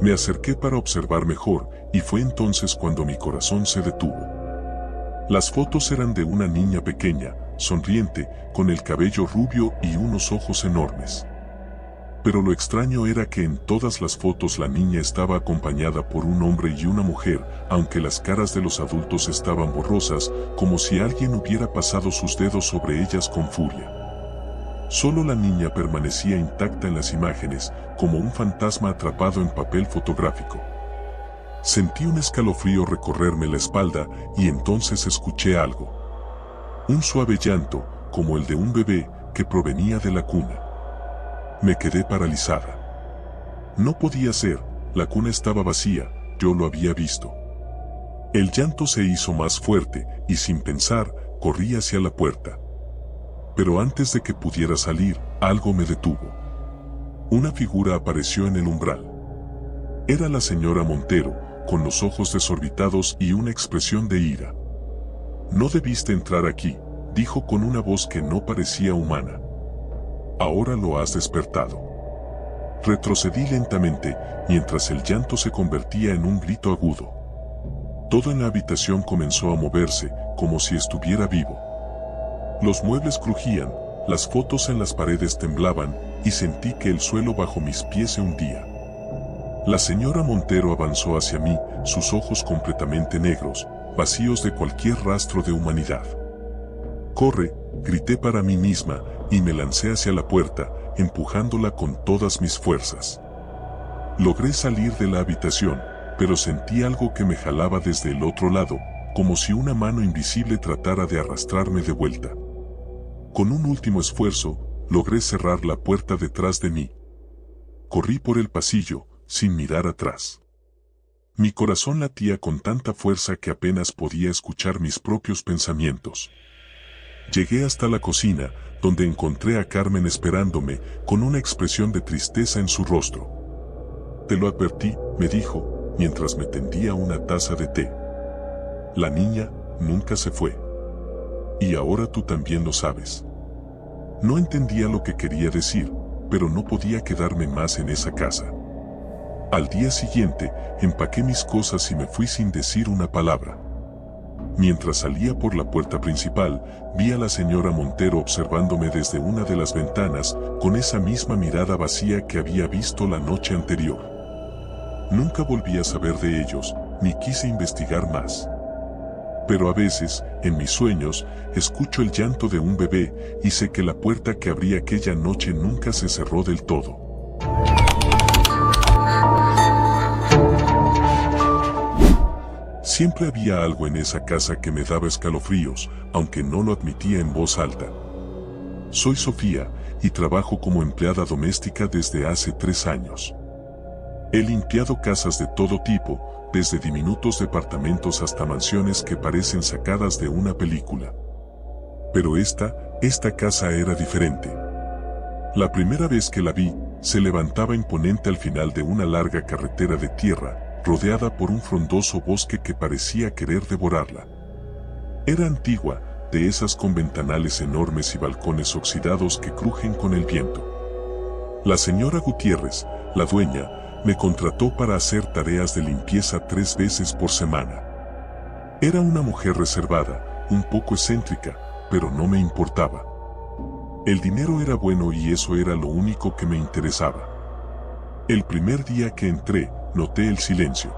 Me acerqué para observar mejor, y fue entonces cuando mi corazón se detuvo. Las fotos eran de una niña pequeña, sonriente, con el cabello rubio y unos ojos enormes. Pero lo extraño era que en todas las fotos la niña estaba acompañada por un hombre y una mujer, aunque las caras de los adultos estaban borrosas, como si alguien hubiera pasado sus dedos sobre ellas con furia. Solo la niña permanecía intacta en las imágenes, como un fantasma atrapado en papel fotográfico. Sentí un escalofrío recorrerme la espalda y entonces escuché algo. Un suave llanto, como el de un bebé, que provenía de la cuna. Me quedé paralizada. No podía ser, la cuna estaba vacía, yo lo había visto. El llanto se hizo más fuerte, y sin pensar, corrí hacia la puerta. Pero antes de que pudiera salir, algo me detuvo. Una figura apareció en el umbral. Era la señora Montero, con los ojos desorbitados y una expresión de ira. «No debiste entrar aquí», dijo con una voz que no parecía humana. «Ahora lo has despertado». Retrocedí lentamente, mientras el llanto se convertía en un grito agudo. Todo en la habitación comenzó a moverse, como si estuviera vivo. Los muebles crujían, las fotos en las paredes temblaban, y sentí que el suelo bajo mis pies se hundía. La señora Montero avanzó hacia mí, sus ojos completamente negros, vacíos de cualquier rastro de humanidad. «¡Corre!», grité para mí misma, y me lancé hacia la puerta, empujándola con todas mis fuerzas. Logré salir de la habitación, pero sentí algo que me jalaba desde el otro lado, como si una mano invisible tratara de arrastrarme de vuelta. Con un último esfuerzo, logré cerrar la puerta detrás de mí. Corrí por el pasillo, sin mirar atrás. Mi corazón latía con tanta fuerza que apenas podía escuchar mis propios pensamientos. Llegué hasta la cocina, donde encontré a Carmen esperándome, con una expresión de tristeza en su rostro. «Te lo advertí», me dijo, mientras me tendía una taza de té. «La niña nunca se fue. Y ahora tú también lo sabes». No entendía lo que quería decir, pero no podía quedarme más en esa casa. Al día siguiente, empaqué mis cosas y me fui sin decir una palabra. Mientras salía por la puerta principal, vi a la señora Montero observándome desde una de las ventanas, con esa misma mirada vacía que había visto la noche anterior. Nunca volví a saber de ellos, ni quise investigar más. Pero a veces, en mis sueños, escucho el llanto de un bebé y sé que la puerta que abrí aquella noche nunca se cerró del todo. Siempre había algo en esa casa que me daba escalofríos, aunque no lo admitía en voz alta. Soy Sofía, y trabajo como empleada doméstica desde hace 3 años. He limpiado casas de todo tipo, desde diminutos departamentos hasta mansiones que parecen sacadas de una película. Pero esta casa era diferente. La primera vez que la vi, se levantaba imponente al final de una larga carretera de tierra, rodeada por un frondoso bosque que parecía querer devorarla. Era antigua, de esas con ventanales enormes y balcones oxidados que crujen con el viento. La señora Gutiérrez, la dueña, me contrató para hacer tareas de limpieza 3 veces por semana. Era una mujer reservada, un poco excéntrica, pero no me importaba. El dinero era bueno y eso era lo único que me interesaba. El primer día que entré, noté el silencio.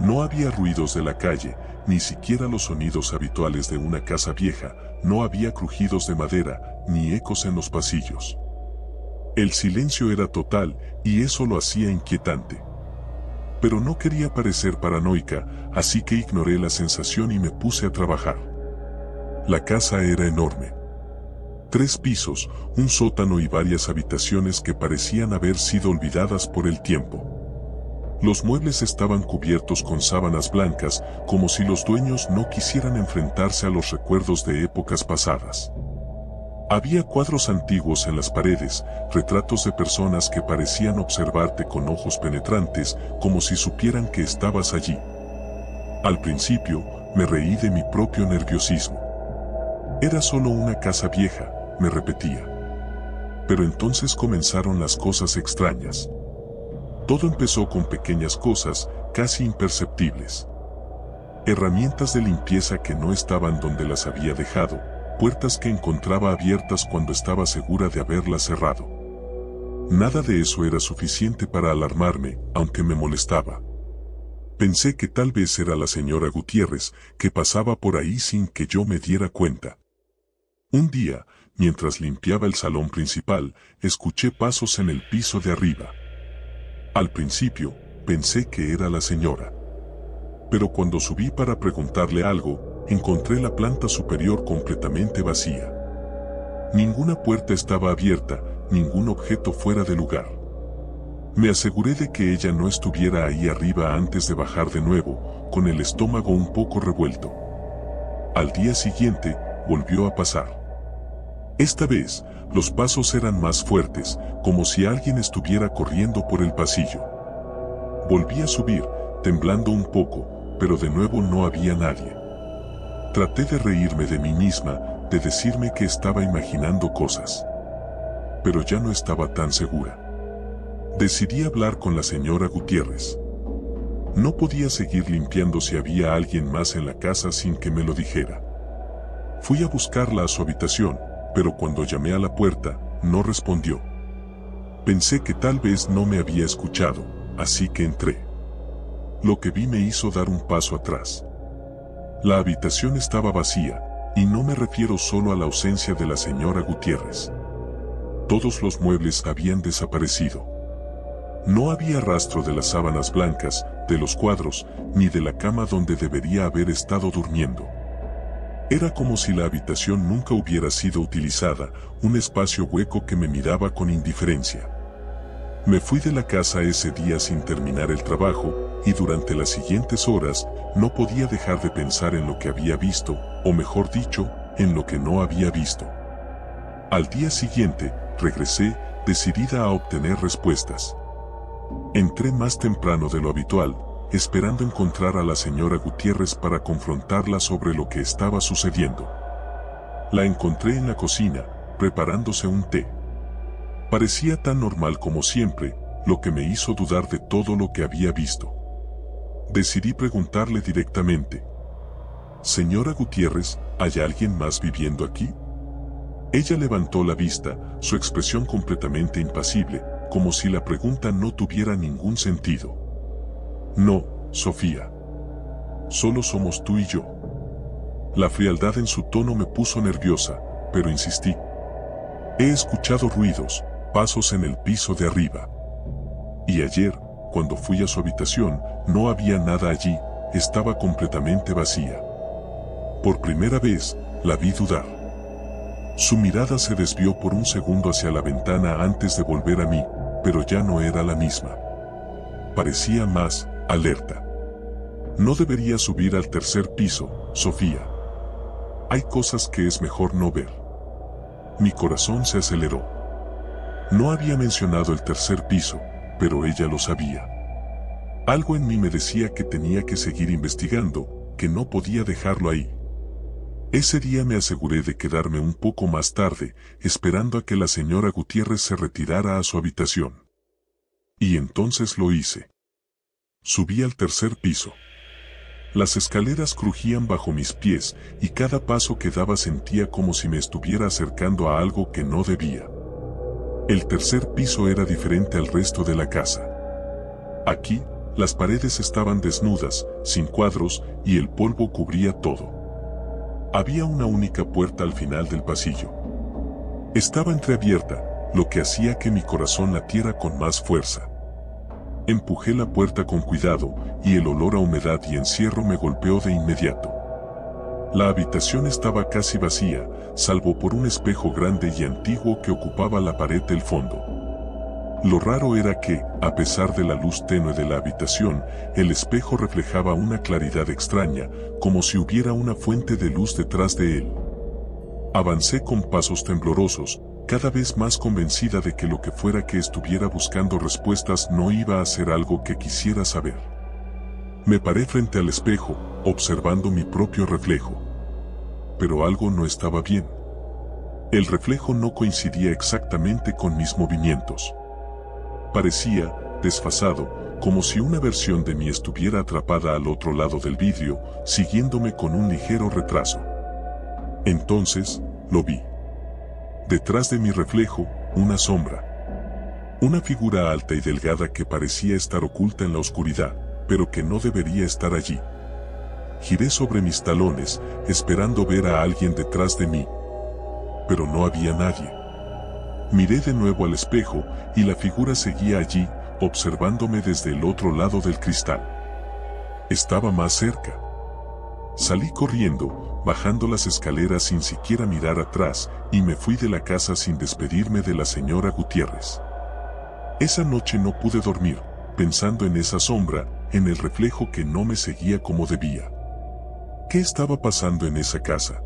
No había ruidos de la calle, ni siquiera los sonidos habituales de una casa vieja, no había crujidos de madera, ni ecos en los pasillos. El silencio era total, y eso lo hacía inquietante. Pero no quería parecer paranoica, así que ignoré la sensación y me puse a trabajar. La casa era enorme. 3 pisos, un sótano y varias habitaciones que parecían haber sido olvidadas por el tiempo. Los muebles estaban cubiertos con sábanas blancas, como si los dueños no quisieran enfrentarse a los recuerdos de épocas pasadas. Había cuadros antiguos en las paredes, retratos de personas que parecían observarte con ojos penetrantes, como si supieran que estabas allí. Al principio, me reí de mi propio nerviosismo. Era solo una casa vieja, me repetía. Pero entonces comenzaron las cosas extrañas. Todo empezó con pequeñas cosas, casi imperceptibles. Herramientas de limpieza que no estaban donde las había dejado, puertas que encontraba abiertas cuando estaba segura de haberlas cerrado. Nada de eso era suficiente para alarmarme, aunque me molestaba. Pensé que tal vez era la señora Gutiérrez, que pasaba por ahí sin que yo me diera cuenta. Un día, mientras limpiaba el salón principal, escuché pasos en el piso de arriba. Al principio, pensé que era la señora. Pero cuando subí para preguntarle algo, encontré la planta superior completamente vacía. Ninguna puerta estaba abierta, ningún objeto fuera de lugar. Me aseguré de que ella no estuviera ahí arriba antes de bajar de nuevo, con el estómago un poco revuelto. Al día siguiente, volvió a pasar. Esta vez, los pasos eran más fuertes, como si alguien estuviera corriendo por el pasillo. Volví a subir, temblando un poco, pero de nuevo no había nadie. Traté de reírme de mí misma, de decirme que estaba imaginando cosas. Pero ya no estaba tan segura. Decidí hablar con la señora Gutiérrez. No podía seguir limpiando si había alguien más en la casa sin que me lo dijera. Fui a buscarla a su habitación, pero cuando llamé a la puerta, no respondió. Pensé que tal vez no me había escuchado, así que entré. Lo que vi me hizo dar un paso atrás. La habitación estaba vacía, y no me refiero solo a la ausencia de la señora Gutiérrez. Todos los muebles habían desaparecido. No había rastro de las sábanas blancas, de los cuadros, ni de la cama donde debería haber estado durmiendo. Era como si la habitación nunca hubiera sido utilizada, un espacio hueco que me miraba con indiferencia. Me fui de la casa ese día sin terminar el trabajo, y durante las siguientes horas, no podía dejar de pensar en lo que había visto, o mejor dicho, en lo que no había visto. Al día siguiente, regresé, decidida a obtener respuestas. Entré más temprano de lo habitual, esperando encontrar a la señora Gutiérrez para confrontarla sobre lo que estaba sucediendo. La encontré en la cocina, preparándose un té. Parecía tan normal como siempre, lo que me hizo dudar de todo lo que había visto. Decidí preguntarle directamente. «Señora Gutiérrez, ¿hay alguien más viviendo aquí?» Ella levantó la vista, su expresión completamente impasible, como si la pregunta no tuviera ningún sentido. No, Sofía. Solo somos tú y yo. La frialdad en su tono me puso nerviosa, pero insistí. He escuchado ruidos, pasos en el piso de arriba. Y ayer, cuando fui a su habitación, no había nada allí, estaba completamente vacía. Por primera vez, la vi dudar. Su mirada se desvió por un segundo hacia la ventana antes de volver a mí, pero ya no era la misma. Parecía más alerta. No debería subir al tercer piso, Sofía. Hay cosas que es mejor no ver. Mi corazón se aceleró. No había mencionado el tercer piso, pero ella lo sabía. Algo en mí me decía que tenía que seguir investigando, que no podía dejarlo ahí. Ese día me aseguré de quedarme un poco más tarde, esperando a que la señora Gutiérrez se retirara a su habitación. Y entonces lo hice. Subí al tercer piso. Las escaleras crujían bajo mis pies y cada paso que daba sentía como si me estuviera acercando a algo que no debía. El tercer piso era diferente al resto de la casa. Aquí, las paredes estaban desnudas, sin cuadros, y el polvo cubría todo. Había una única puerta al final del pasillo. Estaba entreabierta, lo que hacía que mi corazón latiera con más fuerza. Empujé la puerta con cuidado, y el olor a humedad y encierro me golpeó de inmediato. La habitación estaba casi vacía, salvo por un espejo grande y antiguo que ocupaba la pared del fondo. Lo raro era que, a pesar de la luz tenue de la habitación, el espejo reflejaba una claridad extraña, como si hubiera una fuente de luz detrás de él. Avancé con pasos temblorosos, cada vez más convencida de que lo que fuera que estuviera buscando respuestas no iba a ser algo que quisiera saber. Me paré frente al espejo, observando mi propio reflejo. Pero algo no estaba bien. El reflejo no coincidía exactamente con mis movimientos. Parecía desfasado, como si una versión de mí estuviera atrapada al otro lado del vidrio, siguiéndome con un ligero retraso. Entonces, lo vi. Detrás de mi reflejo, una sombra. Una figura alta y delgada que parecía estar oculta en la oscuridad, pero que no debería estar allí. Giré sobre mis talones, esperando ver a alguien detrás de mí. Pero no había nadie. Miré de nuevo al espejo, y la figura seguía allí, observándome desde el otro lado del cristal. Estaba más cerca. Salí corriendo, bajando las escaleras sin siquiera mirar atrás, y me fui de la casa sin despedirme de la señora Gutiérrez. Esa noche no pude dormir, pensando en esa sombra, en el reflejo que no me seguía como debía. ¿Qué estaba pasando en esa casa?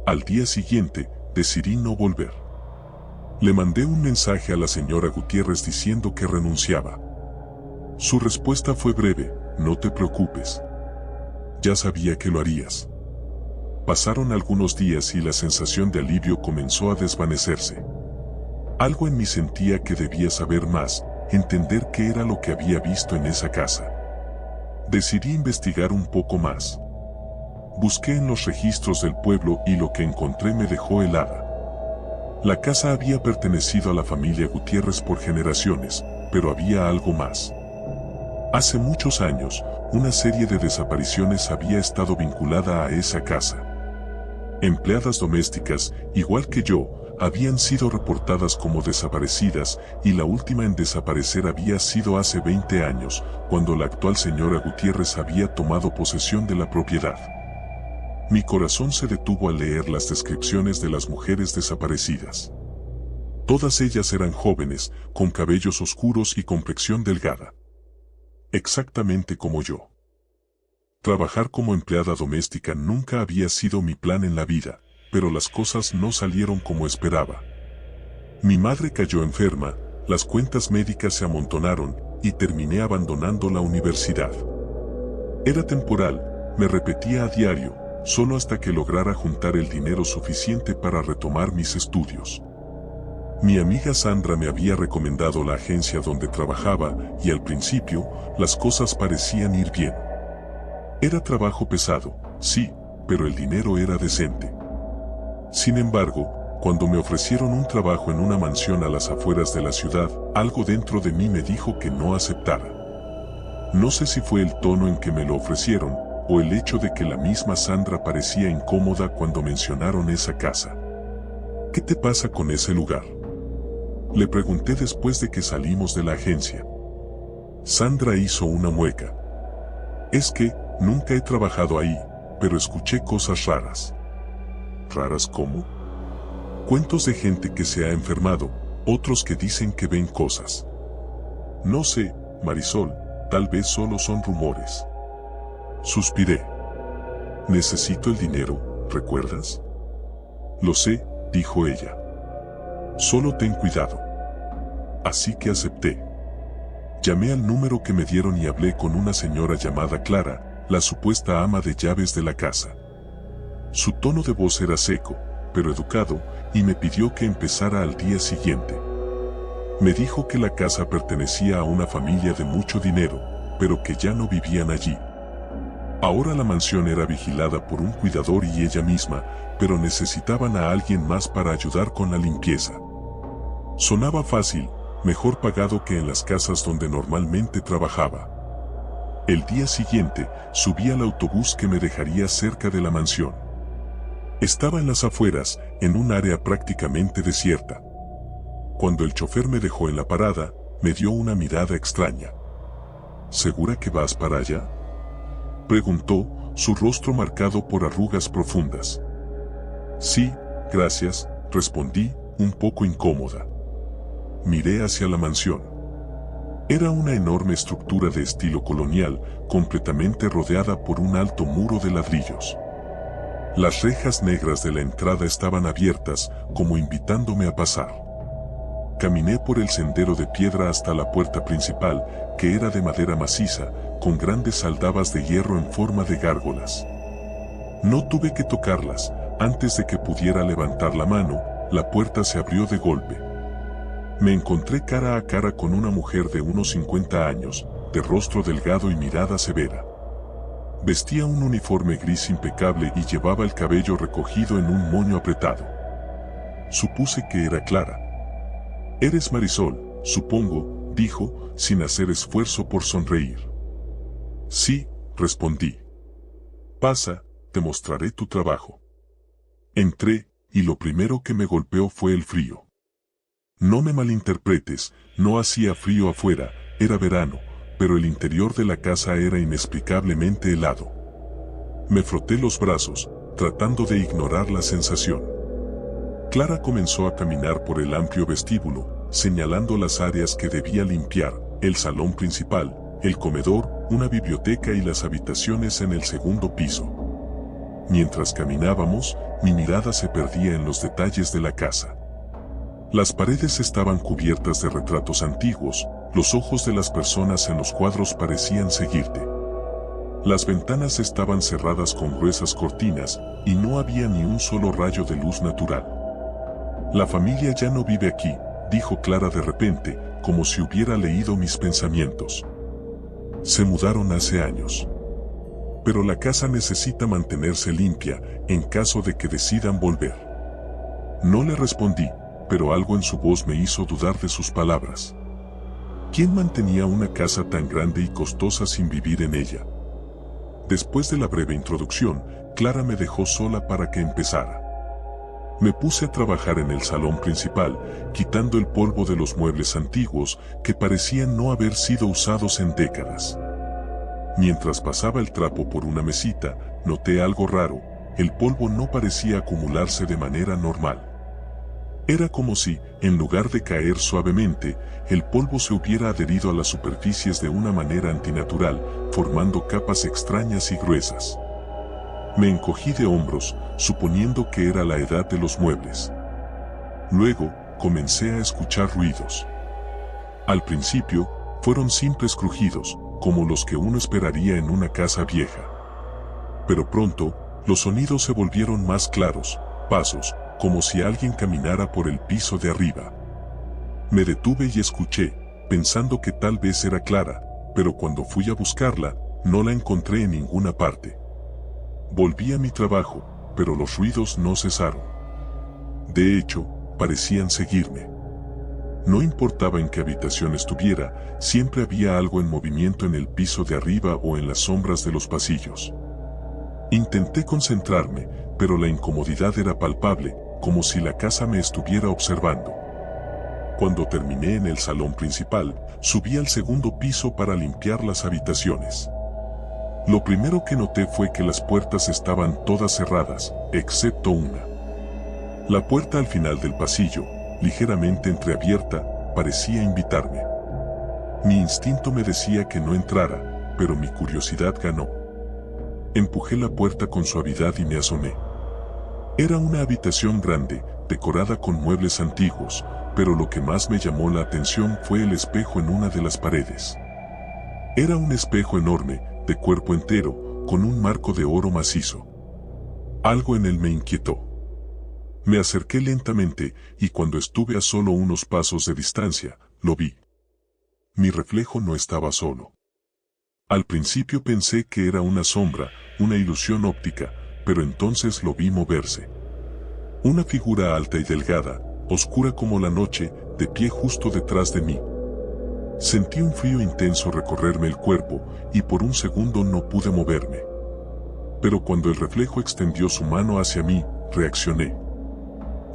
Al día siguiente, decidí no volver. Le mandé un mensaje a la señora Gutiérrez diciendo que renunciaba. Su respuesta fue breve: no te preocupes. Ya sabía que lo harías. Pasaron algunos días y la sensación de alivio comenzó a desvanecerse. Algo en mí sentía que debía saber más, entender qué era lo que había visto en esa casa. Decidí investigar un poco más. Busqué en los registros del pueblo y lo que encontré me dejó helada. La casa había pertenecido a la familia Gutiérrez por generaciones, pero había algo más. Hace muchos años, una serie de desapariciones había estado vinculada a esa casa. Empleadas domésticas, igual que yo, habían sido reportadas como desaparecidas, y la última en desaparecer había sido hace 20 años, cuando la actual señora Gutiérrez había tomado posesión de la propiedad. Mi corazón se detuvo al leer las descripciones de las mujeres desaparecidas. Todas ellas eran jóvenes, con cabellos oscuros y complexión delgada. Exactamente como yo. Trabajar como empleada doméstica nunca había sido mi plan en la vida, pero las cosas no salieron como esperaba. Mi madre cayó enferma, las cuentas médicas se amontonaron, y terminé abandonando la universidad. Era temporal, me repetía a diario, solo hasta que lograra juntar el dinero suficiente para retomar mis estudios. Mi amiga Sandra me había recomendado la agencia donde trabajaba, y al principio, las cosas parecían ir bien. Era trabajo pesado, sí, pero el dinero era decente. Sin embargo, cuando me ofrecieron un trabajo en una mansión a las afueras de la ciudad, algo dentro de mí me dijo que no aceptara. No sé si fue el tono en que me lo ofrecieron, o el hecho de que la misma Sandra parecía incómoda cuando mencionaron esa casa. ¿Qué te pasa con ese lugar?, le pregunté después de que salimos de la agencia. Sandra hizo una mueca. Es que, nunca he trabajado ahí, pero escuché cosas raras. ¿Raras cómo? Cuentos de gente que se ha enfermado, otros que dicen que ven cosas. No sé, Marisol, tal vez solo son rumores. Suspiré. Necesito el dinero, ¿recuerdas? Lo sé, dijo ella. Solo ten cuidado. Así que acepté. Llamé al número que me dieron y hablé con una señora llamada Clara, la supuesta ama de llaves de la casa. Su tono de voz era seco, pero educado, y me pidió que empezara al día siguiente. Me dijo que la casa pertenecía a una familia de mucho dinero, pero que ya no vivían allí. Ahora la mansión era vigilada por un cuidador y ella misma, pero necesitaban a alguien más para ayudar con la limpieza. Sonaba fácil, mejor pagado que en las casas donde normalmente trabajaba. El día siguiente, subí al autobús que me dejaría cerca de la mansión. Estaba en las afueras, en un área prácticamente desierta. Cuando el chofer me dejó en la parada, me dio una mirada extraña. ¿Segura que vas para allá?, preguntó, su rostro marcado por arrugas profundas. Sí, gracias, respondí, un poco incómoda. Miré hacia la mansión. Era una enorme estructura de estilo colonial, completamente rodeada por un alto muro de ladrillos. Las rejas negras de la entrada estaban abiertas, como invitándome a pasar. Caminé por el sendero de piedra hasta la puerta principal, que era de madera maciza, con grandes aldabas de hierro en forma de gárgolas. No tuve que tocarlas, antes de que pudiera levantar la mano, la puerta se abrió de golpe. Me encontré cara a cara con una mujer de unos 50 años, de rostro delgado y mirada severa. Vestía un uniforme gris impecable y llevaba el cabello recogido en un moño apretado. Supuse que era Clara. «Eres Marisol, supongo», dijo, sin hacer esfuerzo por sonreír. «Sí», respondí. «Pasa, te mostraré tu trabajo». Entré, y lo primero que me golpeó fue el frío. No me malinterpretes, no hacía frío afuera, era verano, pero el interior de la casa era inexplicablemente helado. Me froté los brazos, tratando de ignorar la sensación. Clara comenzó a caminar por el amplio vestíbulo, señalando las áreas que debía limpiar, el salón principal, el comedor, una biblioteca y las habitaciones en el segundo piso. Mientras caminábamos, mi mirada se perdía en los detalles de la casa. Las paredes estaban cubiertas de retratos antiguos, los ojos de las personas en los cuadros parecían seguirte. Las ventanas estaban cerradas con gruesas cortinas, y no había ni un solo rayo de luz natural. «La familia ya no vive aquí», dijo Clara de repente, como si hubiera leído mis pensamientos. «Se mudaron hace años. Pero la casa necesita mantenerse limpia, en caso de que decidan volver». No le respondí, pero algo en su voz me hizo dudar de sus palabras. ¿Quién mantenía una casa tan grande y costosa sin vivir en ella? Después de la breve introducción, Clara me dejó sola para que empezara. Me puse a trabajar en el salón principal, quitando el polvo de los muebles antiguos que parecían no haber sido usados en décadas. Mientras pasaba el trapo por una mesita, noté algo raro, el polvo no parecía acumularse de manera normal. Era como si, en lugar de caer suavemente, el polvo se hubiera adherido a las superficies de una manera antinatural, formando capas extrañas y gruesas. Me encogí de hombros, suponiendo que era la edad de los muebles. Luego, comencé a escuchar ruidos. Al principio, fueron simples crujidos, como los que uno esperaría en una casa vieja. Pero pronto, los sonidos se volvieron más claros, pasos, como si alguien caminara por el piso de arriba. Me detuve y escuché, pensando que tal vez era Clara, pero cuando fui a buscarla, no la encontré en ninguna parte. Volví a mi trabajo, pero los ruidos no cesaron. De hecho, parecían seguirme. No importaba en qué habitación estuviera, siempre había algo en movimiento en el piso de arriba o en las sombras de los pasillos. Intenté concentrarme, pero la incomodidad era palpable, como si la casa me estuviera observando. Cuando terminé en el salón principal, subí al segundo piso para limpiar las habitaciones. Lo primero que noté fue que las puertas estaban todas cerradas, excepto una. La puerta al final del pasillo, ligeramente entreabierta, parecía invitarme. Mi instinto me decía que no entrara, pero mi curiosidad ganó. Empujé la puerta con suavidad y me asomé. Era una habitación grande, decorada con muebles antiguos, pero lo que más me llamó la atención fue el espejo en una de las paredes. Era un espejo enorme, de cuerpo entero, con un marco de oro macizo. Algo en él me inquietó. Me acerqué lentamente y cuando estuve a solo unos pasos de distancia, lo vi. Mi reflejo no estaba solo. Al principio pensé que era una sombra, una ilusión óptica, pero entonces lo vi moverse. Una figura alta y delgada, oscura como la noche, de pie justo detrás de mí. Sentí un frío intenso recorrerme el cuerpo y por un segundo no pude moverme. Pero cuando el reflejo extendió su mano hacia mí, reaccioné.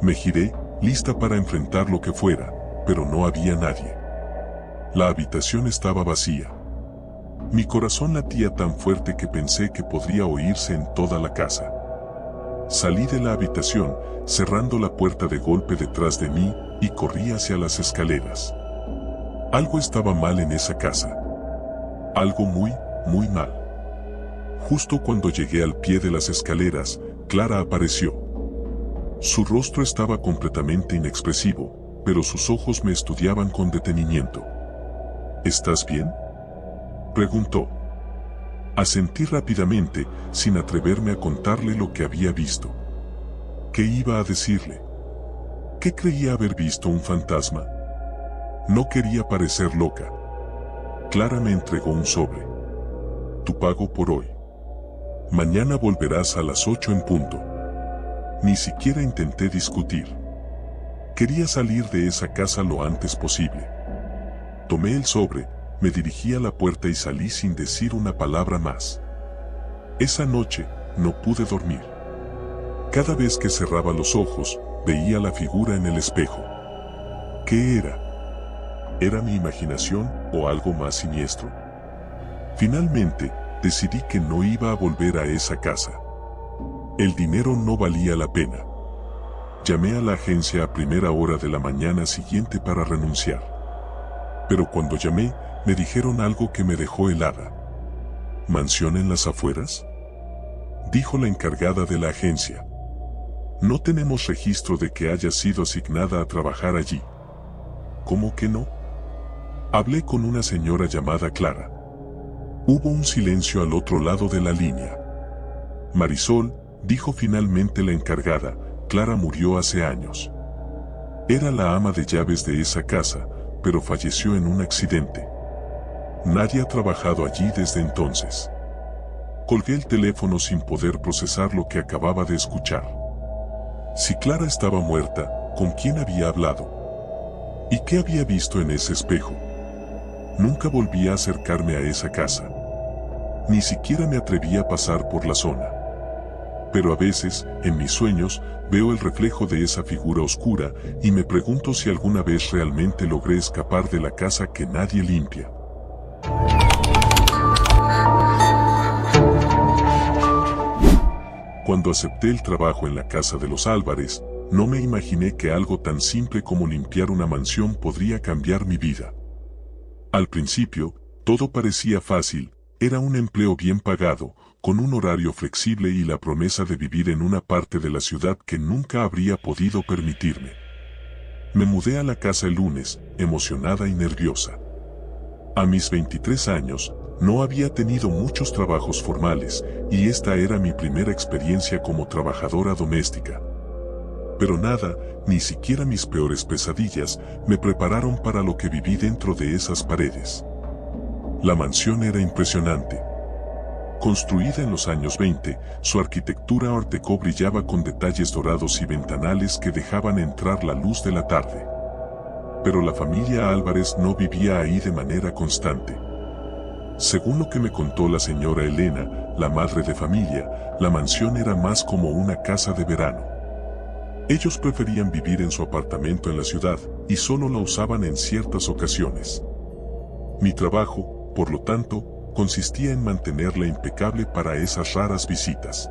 Me giré, lista para enfrentar lo que fuera, pero no había nadie. La habitación estaba vacía. Mi corazón latía tan fuerte que pensé que podría oírse en toda la casa. Salí de la habitación, cerrando la puerta de golpe detrás de mí, y corrí hacia las escaleras. Algo estaba mal en esa casa. Algo muy, muy mal. Justo cuando llegué al pie de las escaleras, Clara apareció. Su rostro estaba completamente inexpresivo, pero sus ojos me estudiaban con detenimiento. ¿Estás bien?, preguntó. Asentí rápidamente, sin atreverme a contarle lo que había visto. ¿Qué iba a decirle? ¿Qué creía haber visto un fantasma? No quería parecer loca. Clara me entregó un sobre. Tu pago por hoy. Mañana volverás a las 8 en punto. Ni siquiera intenté discutir. Quería salir de esa casa lo antes posible. Tomé el sobre, me dirigí a la puerta y salí sin decir una palabra más. Esa noche, no pude dormir. Cada vez que cerraba los ojos, veía la figura en el espejo. ¿Qué era? ¿Era mi imaginación o algo más siniestro? Finalmente, decidí que no iba a volver a esa casa. El dinero no valía la pena. Llamé a la agencia a primera hora de la mañana siguiente para renunciar. Pero cuando llamé, me dijeron algo que me dejó helada. ¿Mansión en las afueras?, dijo la encargada de la agencia. No tenemos registro de que haya sido asignada a trabajar allí. ¿Cómo que no? Hablé con una señora llamada Clara. Hubo un silencio al otro lado de la línea. Marisol, dijo finalmente la encargada, Clara murió hace años. Era la ama de llaves de esa casa, pero falleció en un accidente. Nadie ha trabajado allí desde entonces. Colgué el teléfono sin poder procesar lo que acababa de escuchar. Si Clara estaba muerta, ¿con quién había hablado? ¿Y qué había visto en ese espejo? Nunca volví a acercarme a esa casa. Ni siquiera me atreví a pasar por la zona. Pero a veces, en mis sueños, veo el reflejo de esa figura oscura y me pregunto si alguna vez realmente logré escapar de la casa que nadie limpia. Cuando acepté el trabajo en la casa de los Álvarez, no me imaginé que algo tan simple como limpiar una mansión podría cambiar mi vida. Al principio, todo parecía fácil, era un empleo bien pagado, con un horario flexible y la promesa de vivir en una parte de la ciudad que nunca habría podido permitirme. Me mudé a la casa el lunes, emocionada y nerviosa. A mis 23 años, no había tenido muchos trabajos formales, y esta era mi primera experiencia como trabajadora doméstica. Pero nada, ni siquiera mis peores pesadillas, me prepararon para lo que viví dentro de esas paredes. La mansión era impresionante. Construida en los años 20, su arquitectura art déco brillaba con detalles dorados y ventanales que dejaban entrar la luz de la tarde. Pero la familia Álvarez no vivía ahí de manera constante. Según lo que me contó la señora Elena, la madre de familia, la mansión era más como una casa de verano. Ellos preferían vivir en su apartamento en la ciudad y solo la usaban en ciertas ocasiones. Mi trabajo, por lo tanto, consistía en mantenerla impecable para esas raras visitas.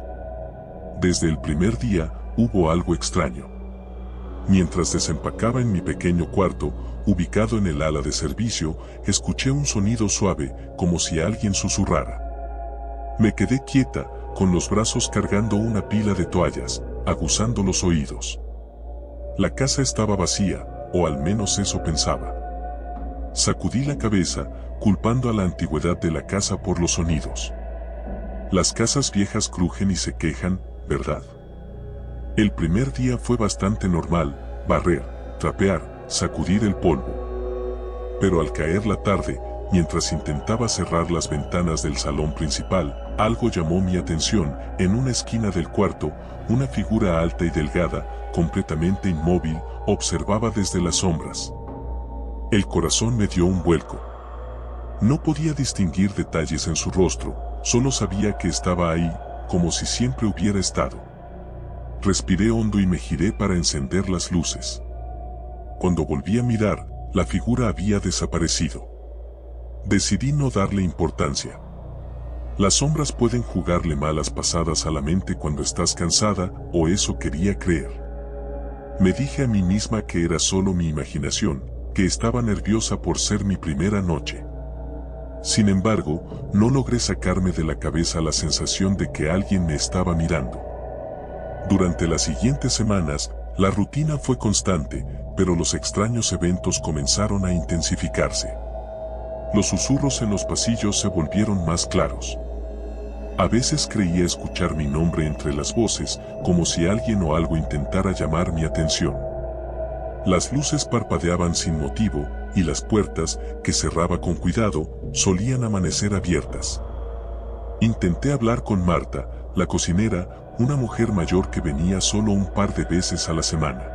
Desde el primer día hubo algo extraño. Mientras desempacaba en mi pequeño cuarto, ubicado en el ala de servicio, escuché un sonido suave, como si alguien susurrara. Me quedé quieta, con los brazos cargando una pila de toallas, aguzando los oídos. La casa estaba vacía, o al menos eso pensaba. Sacudí la cabeza, culpando a la antigüedad de la casa por los sonidos. Las casas viejas crujen y se quejan, ¿verdad? El primer día fue bastante normal, barrer, trapear, sacudir el polvo. Pero al caer la tarde, mientras intentaba cerrar las ventanas del salón principal, algo llamó mi atención. En una esquina del cuarto, una figura alta y delgada, completamente inmóvil, observaba desde las sombras. El corazón me dio un vuelco. No podía distinguir detalles en su rostro, solo sabía que estaba ahí, como si siempre hubiera estado. Respiré hondo y me giré para encender las luces. Cuando volví a mirar, la figura había desaparecido. Decidí no darle importancia. Las sombras pueden jugarle malas pasadas a la mente cuando estás cansada, o eso quería creer. Me dije a mí misma que era solo mi imaginación, que estaba nerviosa por ser mi primera noche. Sin embargo, no logré sacarme de la cabeza la sensación de que alguien me estaba mirando. Durante las siguientes semanas, la rutina fue constante, pero los extraños eventos comenzaron a intensificarse. Los susurros en los pasillos se volvieron más claros. A veces creía escuchar mi nombre entre las voces, como si alguien o algo intentara llamar mi atención. Las luces parpadeaban sin motivo, y las puertas, que cerraba con cuidado, solían amanecer abiertas. Intenté hablar con Marta, la cocinera, una mujer mayor que venía solo un par de veces a la semana.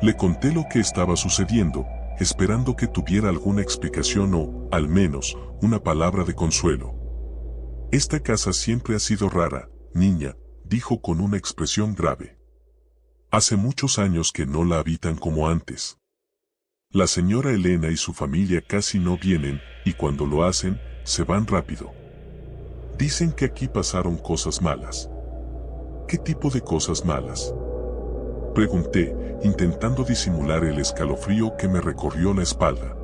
Le conté lo que estaba sucediendo, esperando que tuviera alguna explicación o, al menos, una palabra de consuelo. Esta casa siempre ha sido rara, niña, dijo con una expresión grave. Hace muchos años que no la habitan como antes. La señora Elena y su familia casi no vienen, y cuando lo hacen, se van rápido. Dicen que aquí pasaron cosas malas. ¿Qué tipo de cosas malas?, pregunté, intentando disimular el escalofrío que me recorrió la espalda.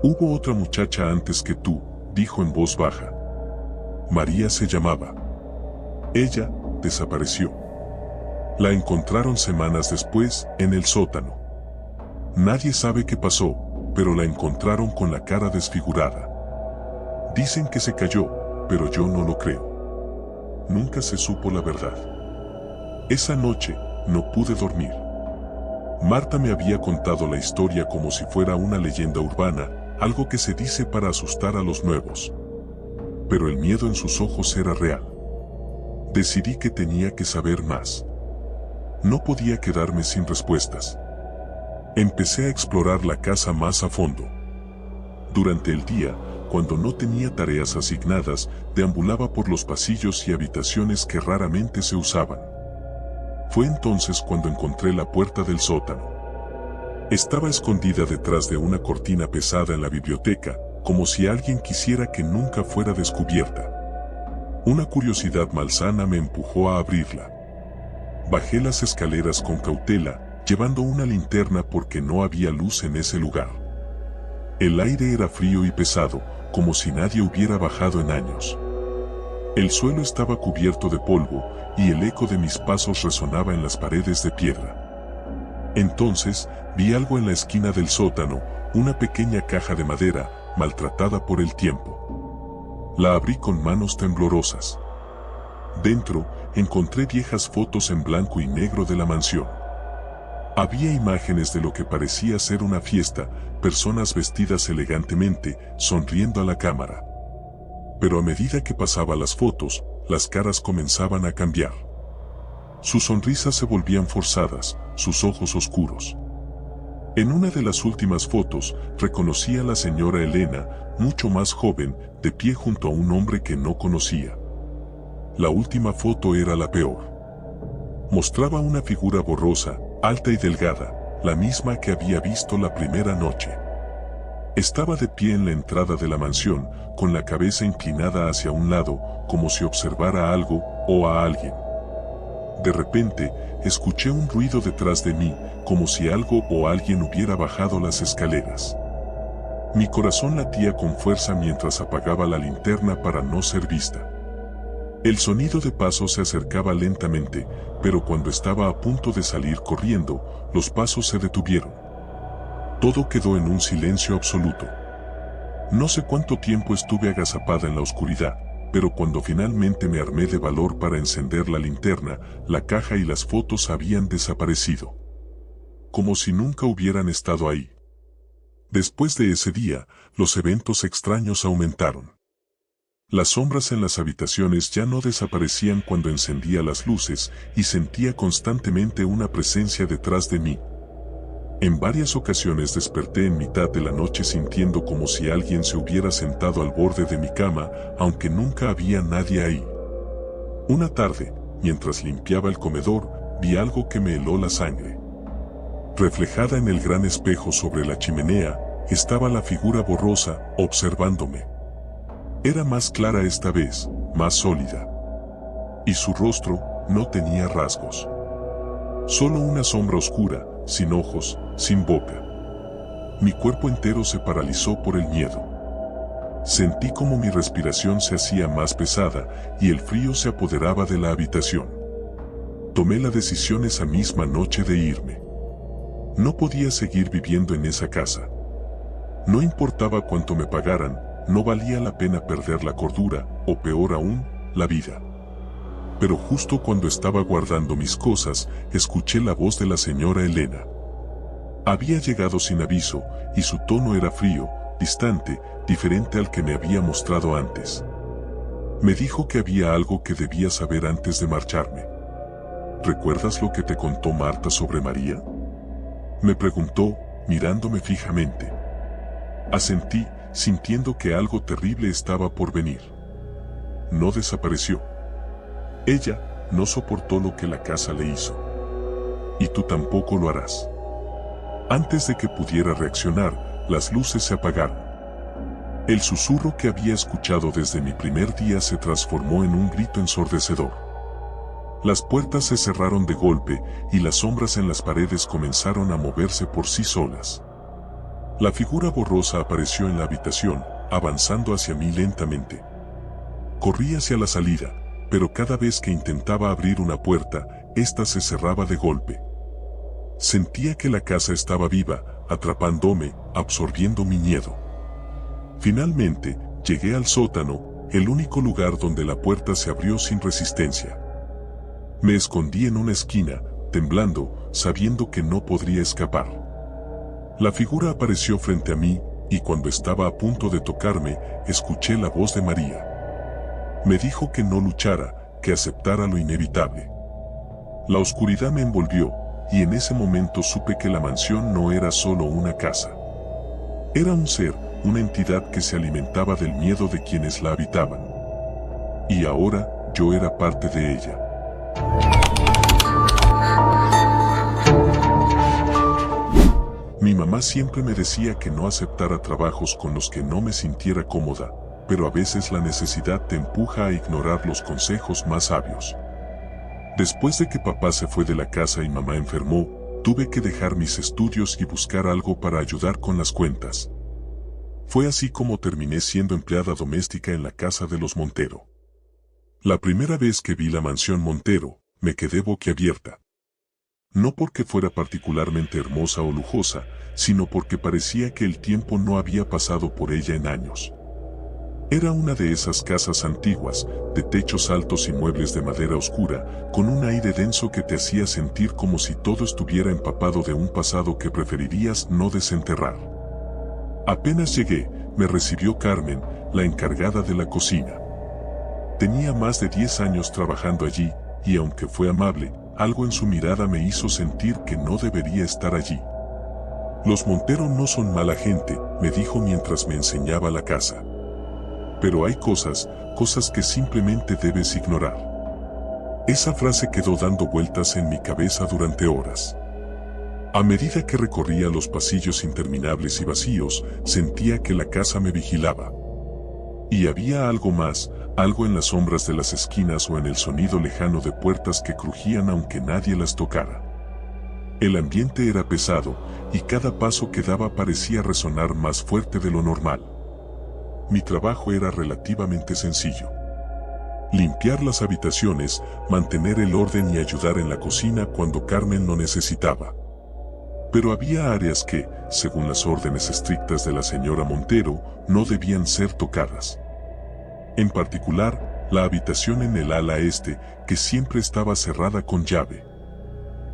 Hubo otra muchacha antes que tú, dijo en voz baja. María se llamaba. Ella desapareció. La encontraron semanas después, en el sótano. Nadie sabe qué pasó, pero la encontraron con la cara desfigurada. Dicen que se cayó, pero yo no lo creo. Nunca se supo la verdad. Esa noche, no pude dormir. Marta me había contado la historia como si fuera una leyenda urbana, algo que se dice para asustar a los nuevos. Pero el miedo en sus ojos era real. Decidí que tenía que saber más. No podía quedarme sin respuestas. Empecé a explorar la casa más a fondo. Durante el día, cuando no tenía tareas asignadas, deambulaba por los pasillos y habitaciones que raramente se usaban. Fue entonces cuando encontré la puerta del sótano. Estaba escondida detrás de una cortina pesada en la biblioteca, como si alguien quisiera que nunca fuera descubierta. Una curiosidad malsana me empujó a abrirla. Bajé las escaleras con cautela, llevando una linterna porque no había luz en ese lugar. El aire era frío y pesado, como si nadie hubiera bajado en años. El suelo estaba cubierto de polvo, y el eco de mis pasos resonaba en las paredes de piedra. Entonces, vi algo en la esquina del sótano, una pequeña caja de madera, maltratada por el tiempo. La abrí con manos temblorosas. Dentro, encontré viejas fotos en blanco y negro de la mansión. Había imágenes de lo que parecía ser una fiesta, personas vestidas elegantemente, sonriendo a la cámara. Pero a medida que pasaba las fotos, las caras comenzaban a cambiar. Sus sonrisas se volvían forzadas, sus ojos oscuros. En una de las últimas fotos, reconocí a la señora Elena, mucho más joven, de pie junto a un hombre que no conocía. La última foto era la peor. Mostraba una figura borrosa, alta y delgada, la misma que había visto la primera noche. Estaba de pie en la entrada de la mansión, con la cabeza inclinada hacia un lado, como si observara algo o a alguien. De repente, escuché un ruido detrás de mí, como si algo o alguien hubiera bajado las escaleras. Mi corazón latía con fuerza mientras apagaba la linterna para no ser vista. El sonido de pasos se acercaba lentamente, pero cuando estaba a punto de salir corriendo, los pasos se detuvieron. Todo quedó en un silencio absoluto. No sé cuánto tiempo estuve agazapada en la oscuridad, pero cuando finalmente me armé de valor para encender la linterna, la caja y las fotos habían desaparecido. Como si nunca hubieran estado ahí. Después de ese día, los eventos extraños aumentaron. Las sombras en las habitaciones ya no desaparecían cuando encendía las luces y sentía constantemente una presencia detrás de mí. En varias ocasiones desperté en mitad de la noche sintiendo como si alguien se hubiera sentado al borde de mi cama, aunque nunca había nadie ahí. Una tarde, mientras limpiaba el comedor, vi algo que me heló la sangre. Reflejada en el gran espejo sobre la chimenea, estaba la figura borrosa, observándome. Era más clara esta vez, más sólida. Y su rostro no tenía rasgos. Solo una sombra oscura, sin ojos, sin boca. Mi cuerpo entero se paralizó por el miedo. Sentí como mi respiración se hacía más pesada y el frío se apoderaba de la habitación. Tomé la decisión esa misma noche de irme. No podía seguir viviendo en esa casa. No importaba cuánto me pagaran, no valía la pena perder la cordura, o peor aún, la vida. Pero justo cuando estaba guardando mis cosas, escuché la voz de la señora Elena. Había llegado sin aviso, y su tono era frío, distante, diferente al que me había mostrado antes. Me dijo que había algo que debía saber antes de marcharme. ¿Recuerdas lo que te contó Marta sobre María?, me preguntó, mirándome fijamente. Asentí, sintiendo que algo terrible estaba por venir. No desapareció. Ella no soportó lo que la casa le hizo. Y tú tampoco lo harás. Antes de que pudiera reaccionar, las luces se apagaron. El susurro que había escuchado desde mi primer día se transformó en un grito ensordecedor. Las puertas se cerraron de golpe y las sombras en las paredes comenzaron a moverse por sí solas. La figura borrosa apareció en la habitación, avanzando hacia mí lentamente. Corrí hacia la salida, pero cada vez que intentaba abrir una puerta, ésta se cerraba de golpe. Sentía que la casa estaba viva, atrapándome, absorbiendo mi miedo. Finalmente, llegué al sótano, el único lugar donde la puerta se abrió sin resistencia. Me escondí en una esquina, temblando, sabiendo que no podría escapar. La figura apareció frente a mí, y cuando estaba a punto de tocarme, escuché la voz de María. Me dijo que no luchara, que aceptara lo inevitable. La oscuridad me envolvió, y en ese momento supe que la mansión no era solo una casa. Era un ser, una entidad que se alimentaba del miedo de quienes la habitaban. Y ahora, yo era parte de ella. Mi mamá siempre me decía que no aceptara trabajos con los que no me sintiera cómoda, pero a veces la necesidad te empuja a ignorar los consejos más sabios. Después de que papá se fue de la casa y mamá enfermó, tuve que dejar mis estudios y buscar algo para ayudar con las cuentas. Fue así como terminé siendo empleada doméstica en la casa de los Montero. La primera vez que vi la mansión Montero, me quedé boquiabierta. No porque fuera particularmente hermosa o lujosa, sino porque parecía que el tiempo no había pasado por ella en años. Era una de esas casas antiguas, de techos altos y muebles de madera oscura, con un aire denso que te hacía sentir como si todo estuviera empapado de un pasado que preferirías no desenterrar. Apenas llegué, me recibió Carmen, la encargada de la cocina. Tenía más de 10 años trabajando allí, y aunque fue amable, algo en su mirada me hizo sentir que no debería estar allí. Los Montero no son mala gente, me dijo mientras me enseñaba la casa. Pero hay cosas que simplemente debes ignorar. Esa frase quedó dando vueltas en mi cabeza durante horas. A medida que recorría los pasillos interminables y vacíos, sentía que la casa me vigilaba. Y había algo más, algo en las sombras de las esquinas o en el sonido lejano de puertas que crujían aunque nadie las tocara. El ambiente era pesado, y cada paso que daba parecía resonar más fuerte de lo normal. Mi trabajo era relativamente sencillo. Limpiar las habitaciones, mantener el orden y ayudar en la cocina cuando Carmen lo necesitaba. Pero había áreas que, según las órdenes estrictas de la señora Montero, no debían ser tocadas. En particular, la habitación en el ala este, que siempre estaba cerrada con llave.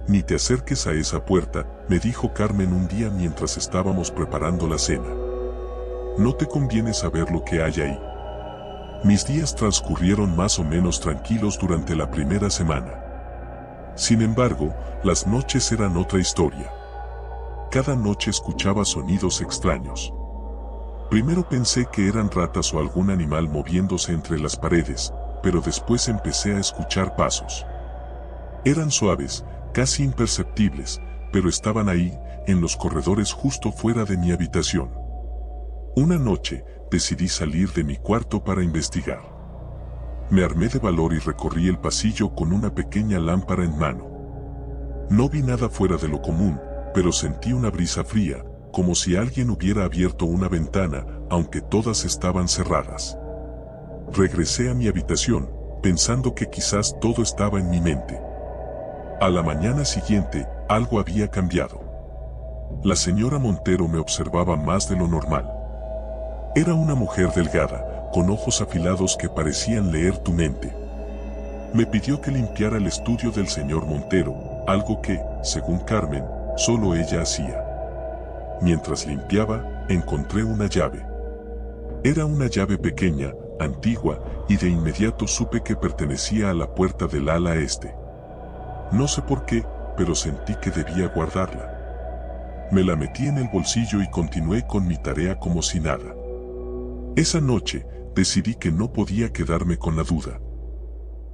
«Ni te acerques a esa puerta», me dijo Carmen un día mientras estábamos preparando la cena. «No te conviene saber lo que hay ahí». Mis días transcurrieron más o menos tranquilos durante la primera semana. Sin embargo, las noches eran otra historia. Cada noche escuchaba sonidos extraños. Primero pensé que eran ratas o algún animal moviéndose entre las paredes, pero después empecé a escuchar pasos. Eran suaves, casi imperceptibles, pero estaban ahí, en los corredores justo fuera de mi habitación. Una noche, decidí salir de mi cuarto para investigar. Me armé de valor y recorrí el pasillo con una pequeña lámpara en mano. No vi nada fuera de lo común, pero sentí una brisa fría, como si alguien hubiera abierto una ventana, aunque todas estaban cerradas. Regresé a mi habitación, pensando que quizás todo estaba en mi mente. A la mañana siguiente, algo había cambiado. La señora Montero me observaba más de lo normal. Era una mujer delgada, con ojos afilados que parecían leer tu mente. Me pidió que limpiara el estudio del señor Montero, algo que, según Carmen, solo ella hacía. Mientras limpiaba, encontré una llave. Era una llave pequeña, antigua, y de inmediato supe que pertenecía a la puerta del ala este. No sé por qué, pero sentí que debía guardarla. Me la metí en el bolsillo y continué con mi tarea como si nada. Esa noche, decidí que no podía quedarme con la duda.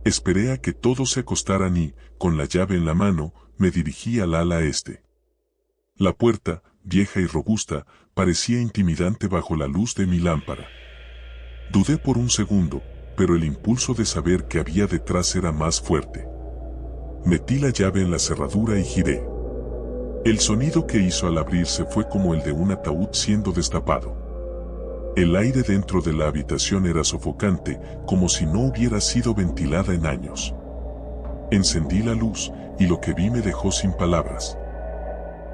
Esperé a que todos se acostaran y, con la llave en la mano, me dirigí al ala este. La puerta, vieja y robusta, parecía intimidante bajo la luz de mi lámpara. Dudé por un segundo, pero el impulso de saber qué había detrás era más fuerte. Metí la llave en la cerradura y giré. El sonido que hizo al abrirse fue como el de un ataúd siendo destapado. El aire dentro de la habitación era sofocante, como si no hubiera sido ventilada en años. Encendí la luz, y lo que vi me dejó sin palabras.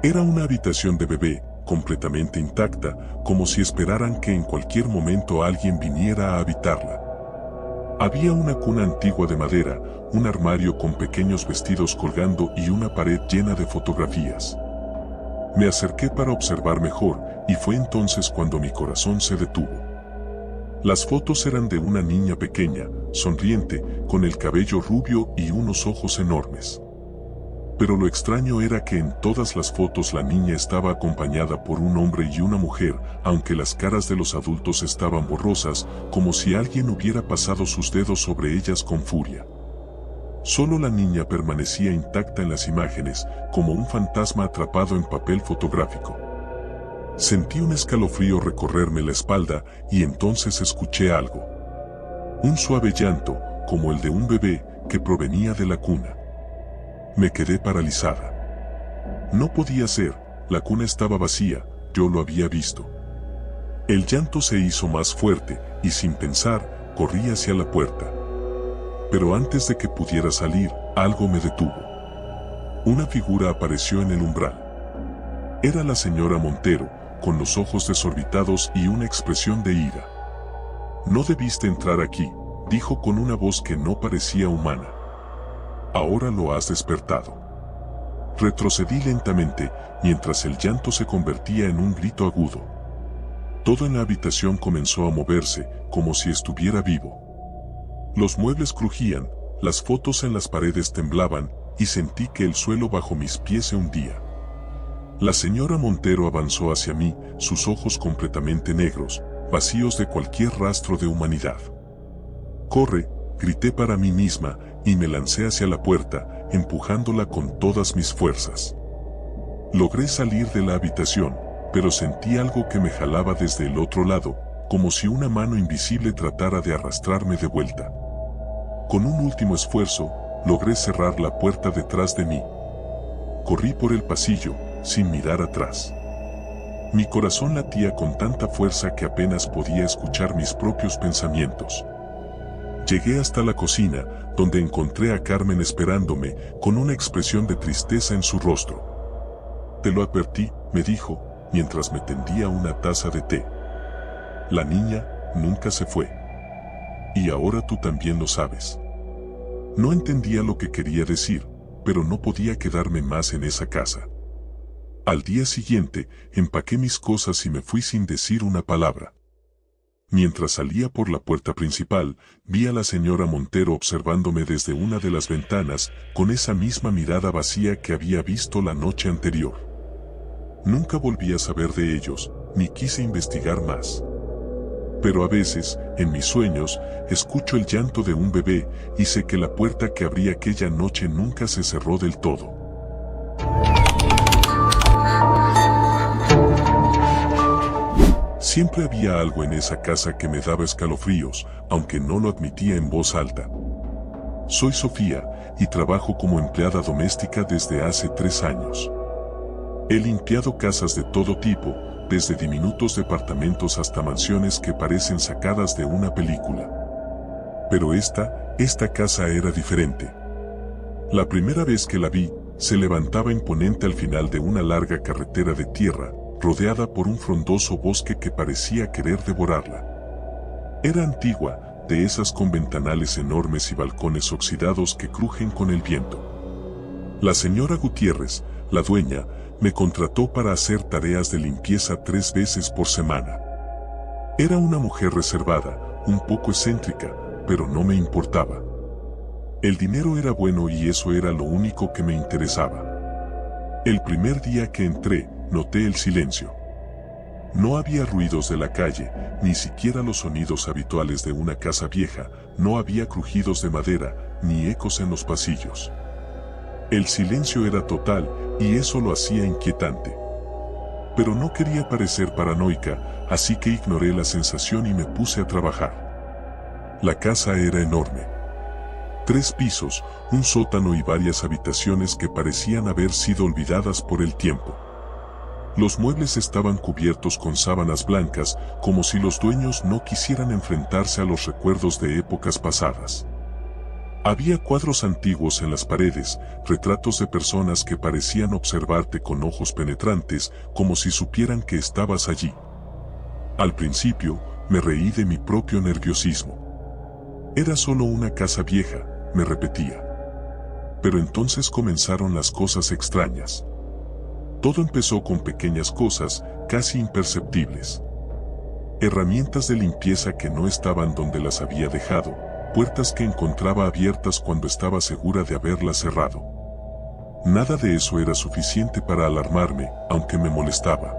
Era una habitación de bebé, completamente intacta, como si esperaran que en cualquier momento alguien viniera a habitarla. Había una cuna antigua de madera, un armario con pequeños vestidos colgando y una pared llena de fotografías. Me acerqué para observar mejor, y fue entonces cuando mi corazón se detuvo. Las fotos eran de una niña pequeña, sonriente, con el cabello rubio y unos ojos enormes. Pero lo extraño era que en todas las fotos la niña estaba acompañada por un hombre y una mujer, aunque las caras de los adultos estaban borrosas, como si alguien hubiera pasado sus dedos sobre ellas con furia. Solo la niña permanecía intacta en las imágenes, como un fantasma atrapado en papel fotográfico. Sentí un escalofrío recorrerme la espalda y entonces escuché algo. Un suave llanto, como el de un bebé, que provenía de la cuna. Me quedé paralizada. No podía ser, la cuna estaba vacía, yo lo había visto. El llanto se hizo más fuerte, y sin pensar, corrí hacia la puerta. Pero antes de que pudiera salir, algo me detuvo. Una figura apareció en el umbral. Era la señora Montero, con los ojos desorbitados y una expresión de ira. «No debiste entrar aquí», dijo con una voz que no parecía humana. «Ahora lo has despertado». Retrocedí lentamente, mientras el llanto se convertía en un grito agudo. Todo en la habitación comenzó a moverse, como si estuviera vivo. Los muebles crujían, las fotos en las paredes temblaban, y sentí que el suelo bajo mis pies se hundía. La señora Montero avanzó hacia mí, sus ojos completamente negros, vacíos de cualquier rastro de humanidad. «¡Corre!», grité para mí misma, y me lancé hacia la puerta, empujándola con todas mis fuerzas. Logré salir de la habitación, pero sentí algo que me jalaba desde el otro lado, como si una mano invisible tratara de arrastrarme de vuelta. Con un último esfuerzo, logré cerrar la puerta detrás de mí. Corrí por el pasillo, sin mirar atrás. Mi corazón latía con tanta fuerza que apenas podía escuchar mis propios pensamientos. Llegué hasta la cocina, donde encontré a Carmen esperándome, con una expresión de tristeza en su rostro. «Te lo advertí», me dijo, mientras me tendía una taza de té. «La niña nunca se fue. Y ahora tú también lo sabes». No entendía lo que quería decir, pero no podía quedarme más en esa casa. Al día siguiente, empaqué mis cosas y me fui sin decir una palabra. Mientras salía por la puerta principal, vi a la señora Montero observándome desde una de las ventanas, con esa misma mirada vacía que había visto la noche anterior. Nunca volví a saber de ellos, ni quise investigar más. Pero a veces, en mis sueños, escucho el llanto de un bebé, y sé que la puerta que abrí aquella noche nunca se cerró del todo. Siempre había algo en esa casa que me daba escalofríos, aunque no lo admitía en voz alta. Soy Sofía, y trabajo como empleada doméstica desde hace 3 años. He limpiado casas de todo tipo, desde diminutos departamentos hasta mansiones que parecen sacadas de una película. Pero esta casa era diferente. La primera vez que la vi, se levantaba imponente al final de una larga carretera de tierra, rodeada por un frondoso bosque que parecía querer devorarla. Era antigua, de esas con ventanales enormes y balcones oxidados que crujen con el viento. La señora Gutiérrez, la dueña, me contrató para hacer tareas de limpieza 3 veces por semana. Era una mujer reservada, un poco excéntrica, pero no me importaba. El dinero era bueno y eso era lo único que me interesaba. El primer día que entré, noté el silencio. No había ruidos de la calle, ni siquiera los sonidos habituales de una casa vieja, no había crujidos de madera, ni ecos en los pasillos. El silencio era total, y eso lo hacía inquietante. Pero no quería parecer paranoica, así que ignoré la sensación y me puse a trabajar. La casa era enorme. 3 pisos, un sótano y varias habitaciones que parecían haber sido olvidadas por el tiempo. Los muebles estaban cubiertos con sábanas blancas, como si los dueños no quisieran enfrentarse a los recuerdos de épocas pasadas. Había cuadros antiguos en las paredes, retratos de personas que parecían observarte con ojos penetrantes, como si supieran que estabas allí. Al principio, me reí de mi propio nerviosismo. Era solo una casa vieja, me repetía. Pero entonces comenzaron las cosas extrañas. Todo empezó con pequeñas cosas, casi imperceptibles. Herramientas de limpieza que no estaban donde las había dejado, puertas que encontraba abiertas cuando estaba segura de haberlas cerrado. Nada de eso era suficiente para alarmarme, aunque me molestaba.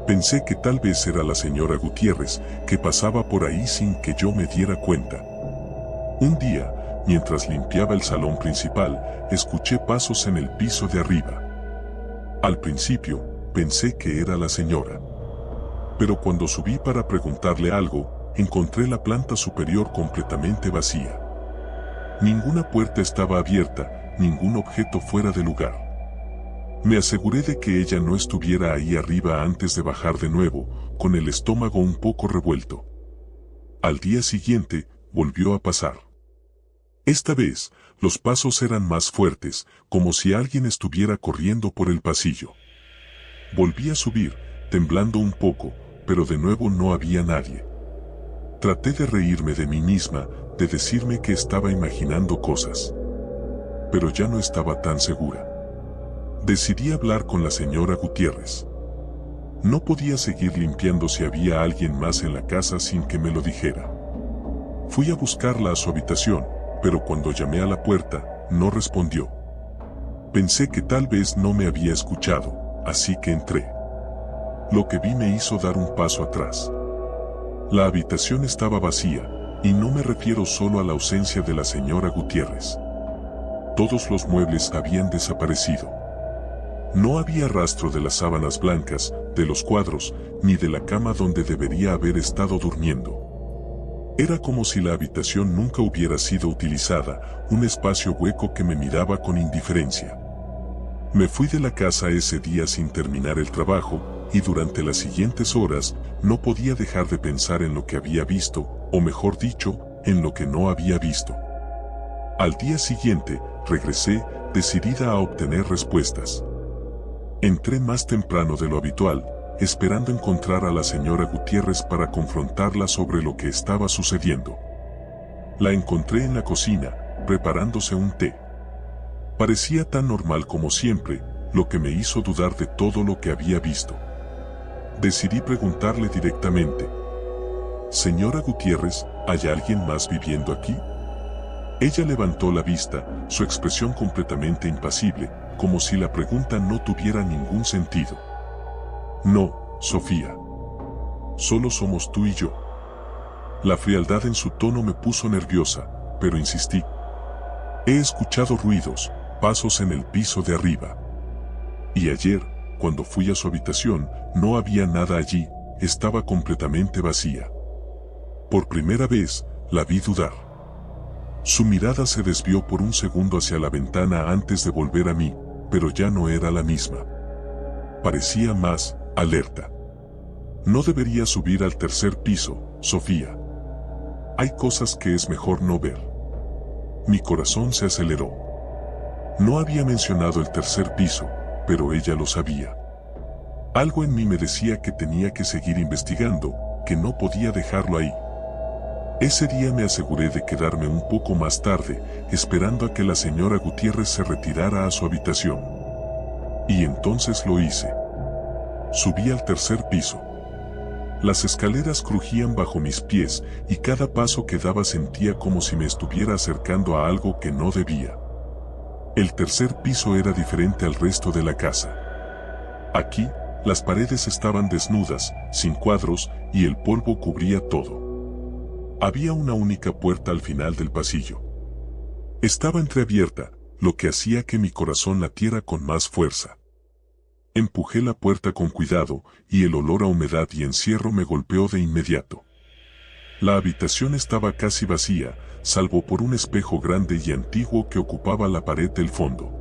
Pensé que tal vez era la señora Gutiérrez, que pasaba por ahí sin que yo me diera cuenta. Un día, mientras limpiaba el salón principal, escuché pasos en el piso de arriba. Al principio, pensé que era la señora. Pero cuando subí para preguntarle algo, encontré la planta superior completamente vacía. Ninguna puerta estaba abierta, ningún objeto fuera de lugar. Me aseguré de que ella no estuviera ahí arriba antes de bajar de nuevo, con el estómago un poco revuelto. Al día siguiente, volvió a pasar. Esta vez, los pasos eran más fuertes, como si alguien estuviera corriendo por el pasillo. Volví a subir, temblando un poco, pero de nuevo no había nadie. Traté de reírme de mí misma, de decirme que estaba imaginando cosas. Pero ya no estaba tan segura. Decidí hablar con la señora Gutiérrez. No podía seguir limpiando si había alguien más en la casa sin que me lo dijera. Fui a buscarla a su habitación, pero cuando llamé a la puerta, no respondió. Pensé que tal vez no me había escuchado, así que entré. Lo que vi me hizo dar un paso atrás. La habitación estaba vacía, y no me refiero solo a la ausencia de la señora Gutiérrez. Todos los muebles habían desaparecido. No había rastro de las sábanas blancas, de los cuadros, ni de la cama donde debería haber estado durmiendo. Era como si la habitación nunca hubiera sido utilizada, un espacio hueco que me miraba con indiferencia. Me fui de la casa ese día sin terminar el trabajo, y durante las siguientes horas no podía dejar de pensar en lo que había visto, o mejor dicho, en lo que no había visto. Al día siguiente, regresé, decidida a obtener respuestas. Entré más temprano de lo habitual, esperando encontrar a la señora Gutiérrez para confrontarla sobre lo que estaba sucediendo. La encontré en la cocina, preparándose un té. Parecía tan normal como siempre, lo que me hizo dudar de todo lo que había visto. Decidí preguntarle directamente: «Señora Gutiérrez, ¿hay alguien más viviendo aquí?». Ella levantó la vista, su expresión completamente impasible, como si la pregunta no tuviera ningún sentido. «No, Sofía. Solo somos tú y yo». La frialdad en su tono me puso nerviosa, pero insistí. «He escuchado ruidos, pasos en el piso de arriba. Y ayer, cuando fui a su habitación, no había nada allí, estaba completamente vacía». Por primera vez, la vi dudar. Su mirada se desvió por un segundo hacia la ventana antes de volver a mí, pero ya no era la misma. Parecía más alerta. «No debería subir al tercer piso, Sofía. Hay cosas que es mejor no ver». Mi corazón se aceleró. No había mencionado el tercer piso, pero ella lo sabía. Algo en mí me decía que tenía que seguir investigando, que no podía dejarlo ahí. Ese día me aseguré de quedarme un poco más tarde, esperando a que la señora Gutiérrez se retirara a su habitación. Y entonces lo hice. Subí al tercer piso. Las escaleras crujían bajo mis pies, y cada paso que daba sentía como si me estuviera acercando a algo que no debía. El tercer piso era diferente al resto de la casa. Aquí, las paredes estaban desnudas, sin cuadros, y el polvo cubría todo. Había una única puerta al final del pasillo. Estaba entreabierta, lo que hacía que mi corazón latiera con más fuerza. Empujé la puerta con cuidado, y el olor a humedad y encierro me golpeó de inmediato. La habitación estaba casi vacía, salvo por un espejo grande y antiguo que ocupaba la pared del fondo.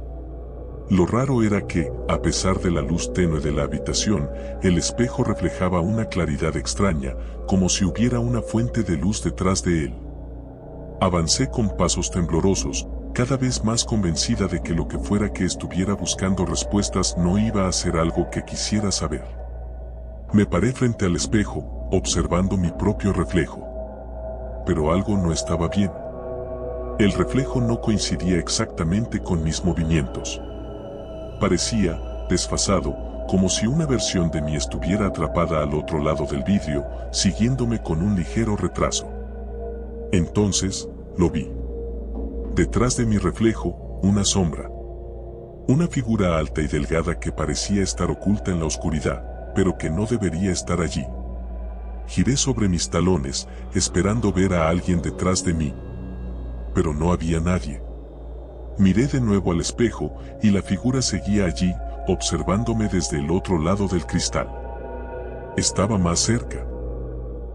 Lo raro era que, a pesar de la luz tenue de la habitación, el espejo reflejaba una claridad extraña, como si hubiera una fuente de luz detrás de él. Avancé con pasos temblorosos, cada vez más convencida de que lo que fuera que estuviera buscando respuestas no iba a ser algo que quisiera saber. Me paré frente al espejo, observando mi propio reflejo. Pero algo no estaba bien. El reflejo no coincidía exactamente con mis movimientos. Parecía desfasado, como si una versión de mí estuviera atrapada al otro lado del vidrio, siguiéndome con un ligero retraso. Entonces, lo vi. Detrás de mi reflejo, una sombra. Una figura alta y delgada que parecía estar oculta en la oscuridad, pero que no debería estar allí. Giré sobre mis talones, esperando ver a alguien detrás de mí. Pero no había nadie. Miré de nuevo al espejo, y la figura seguía allí, observándome desde el otro lado del cristal. Estaba más cerca.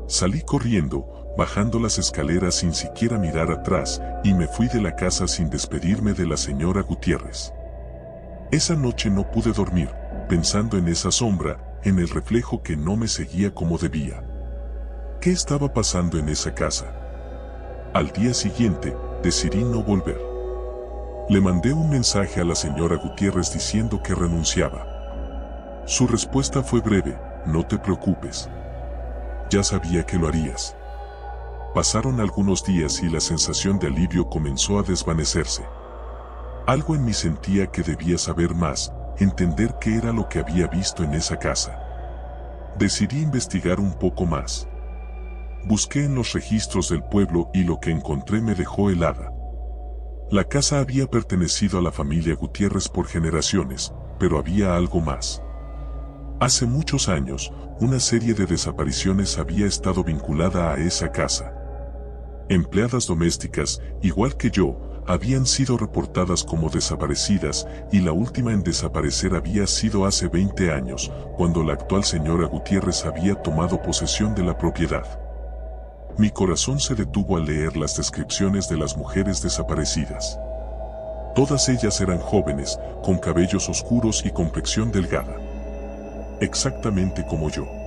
Salí corriendo, bajando las escaleras sin siquiera mirar atrás, y me fui de la casa sin despedirme de la señora Gutiérrez. Esa noche no pude dormir, pensando en esa sombra, en el reflejo que no me seguía como debía. ¿Qué estaba pasando en esa casa? Al día siguiente, decidí no volver. Le mandé un mensaje a la señora Gutiérrez diciendo que renunciaba. Su respuesta fue breve: «No te preocupes. Ya sabía que lo harías». Pasaron algunos días y la sensación de alivio comenzó a desvanecerse. Algo en mí sentía que debía saber más, entender qué era lo que había visto en esa casa. Decidí investigar un poco más. Busqué en los registros del pueblo y lo que encontré me dejó helada. La casa había pertenecido a la familia Gutiérrez por generaciones, pero había algo más. Hace muchos años, una serie de desapariciones había estado vinculada a esa casa. Empleadas domésticas, igual que yo, habían sido reportadas como desaparecidas y la última en desaparecer había sido hace 20 años, cuando la actual señora Gutiérrez había tomado posesión de la propiedad. Mi corazón se detuvo al leer las descripciones de las mujeres desaparecidas. Todas ellas eran jóvenes, con cabellos oscuros y complexión delgada. Exactamente como yo.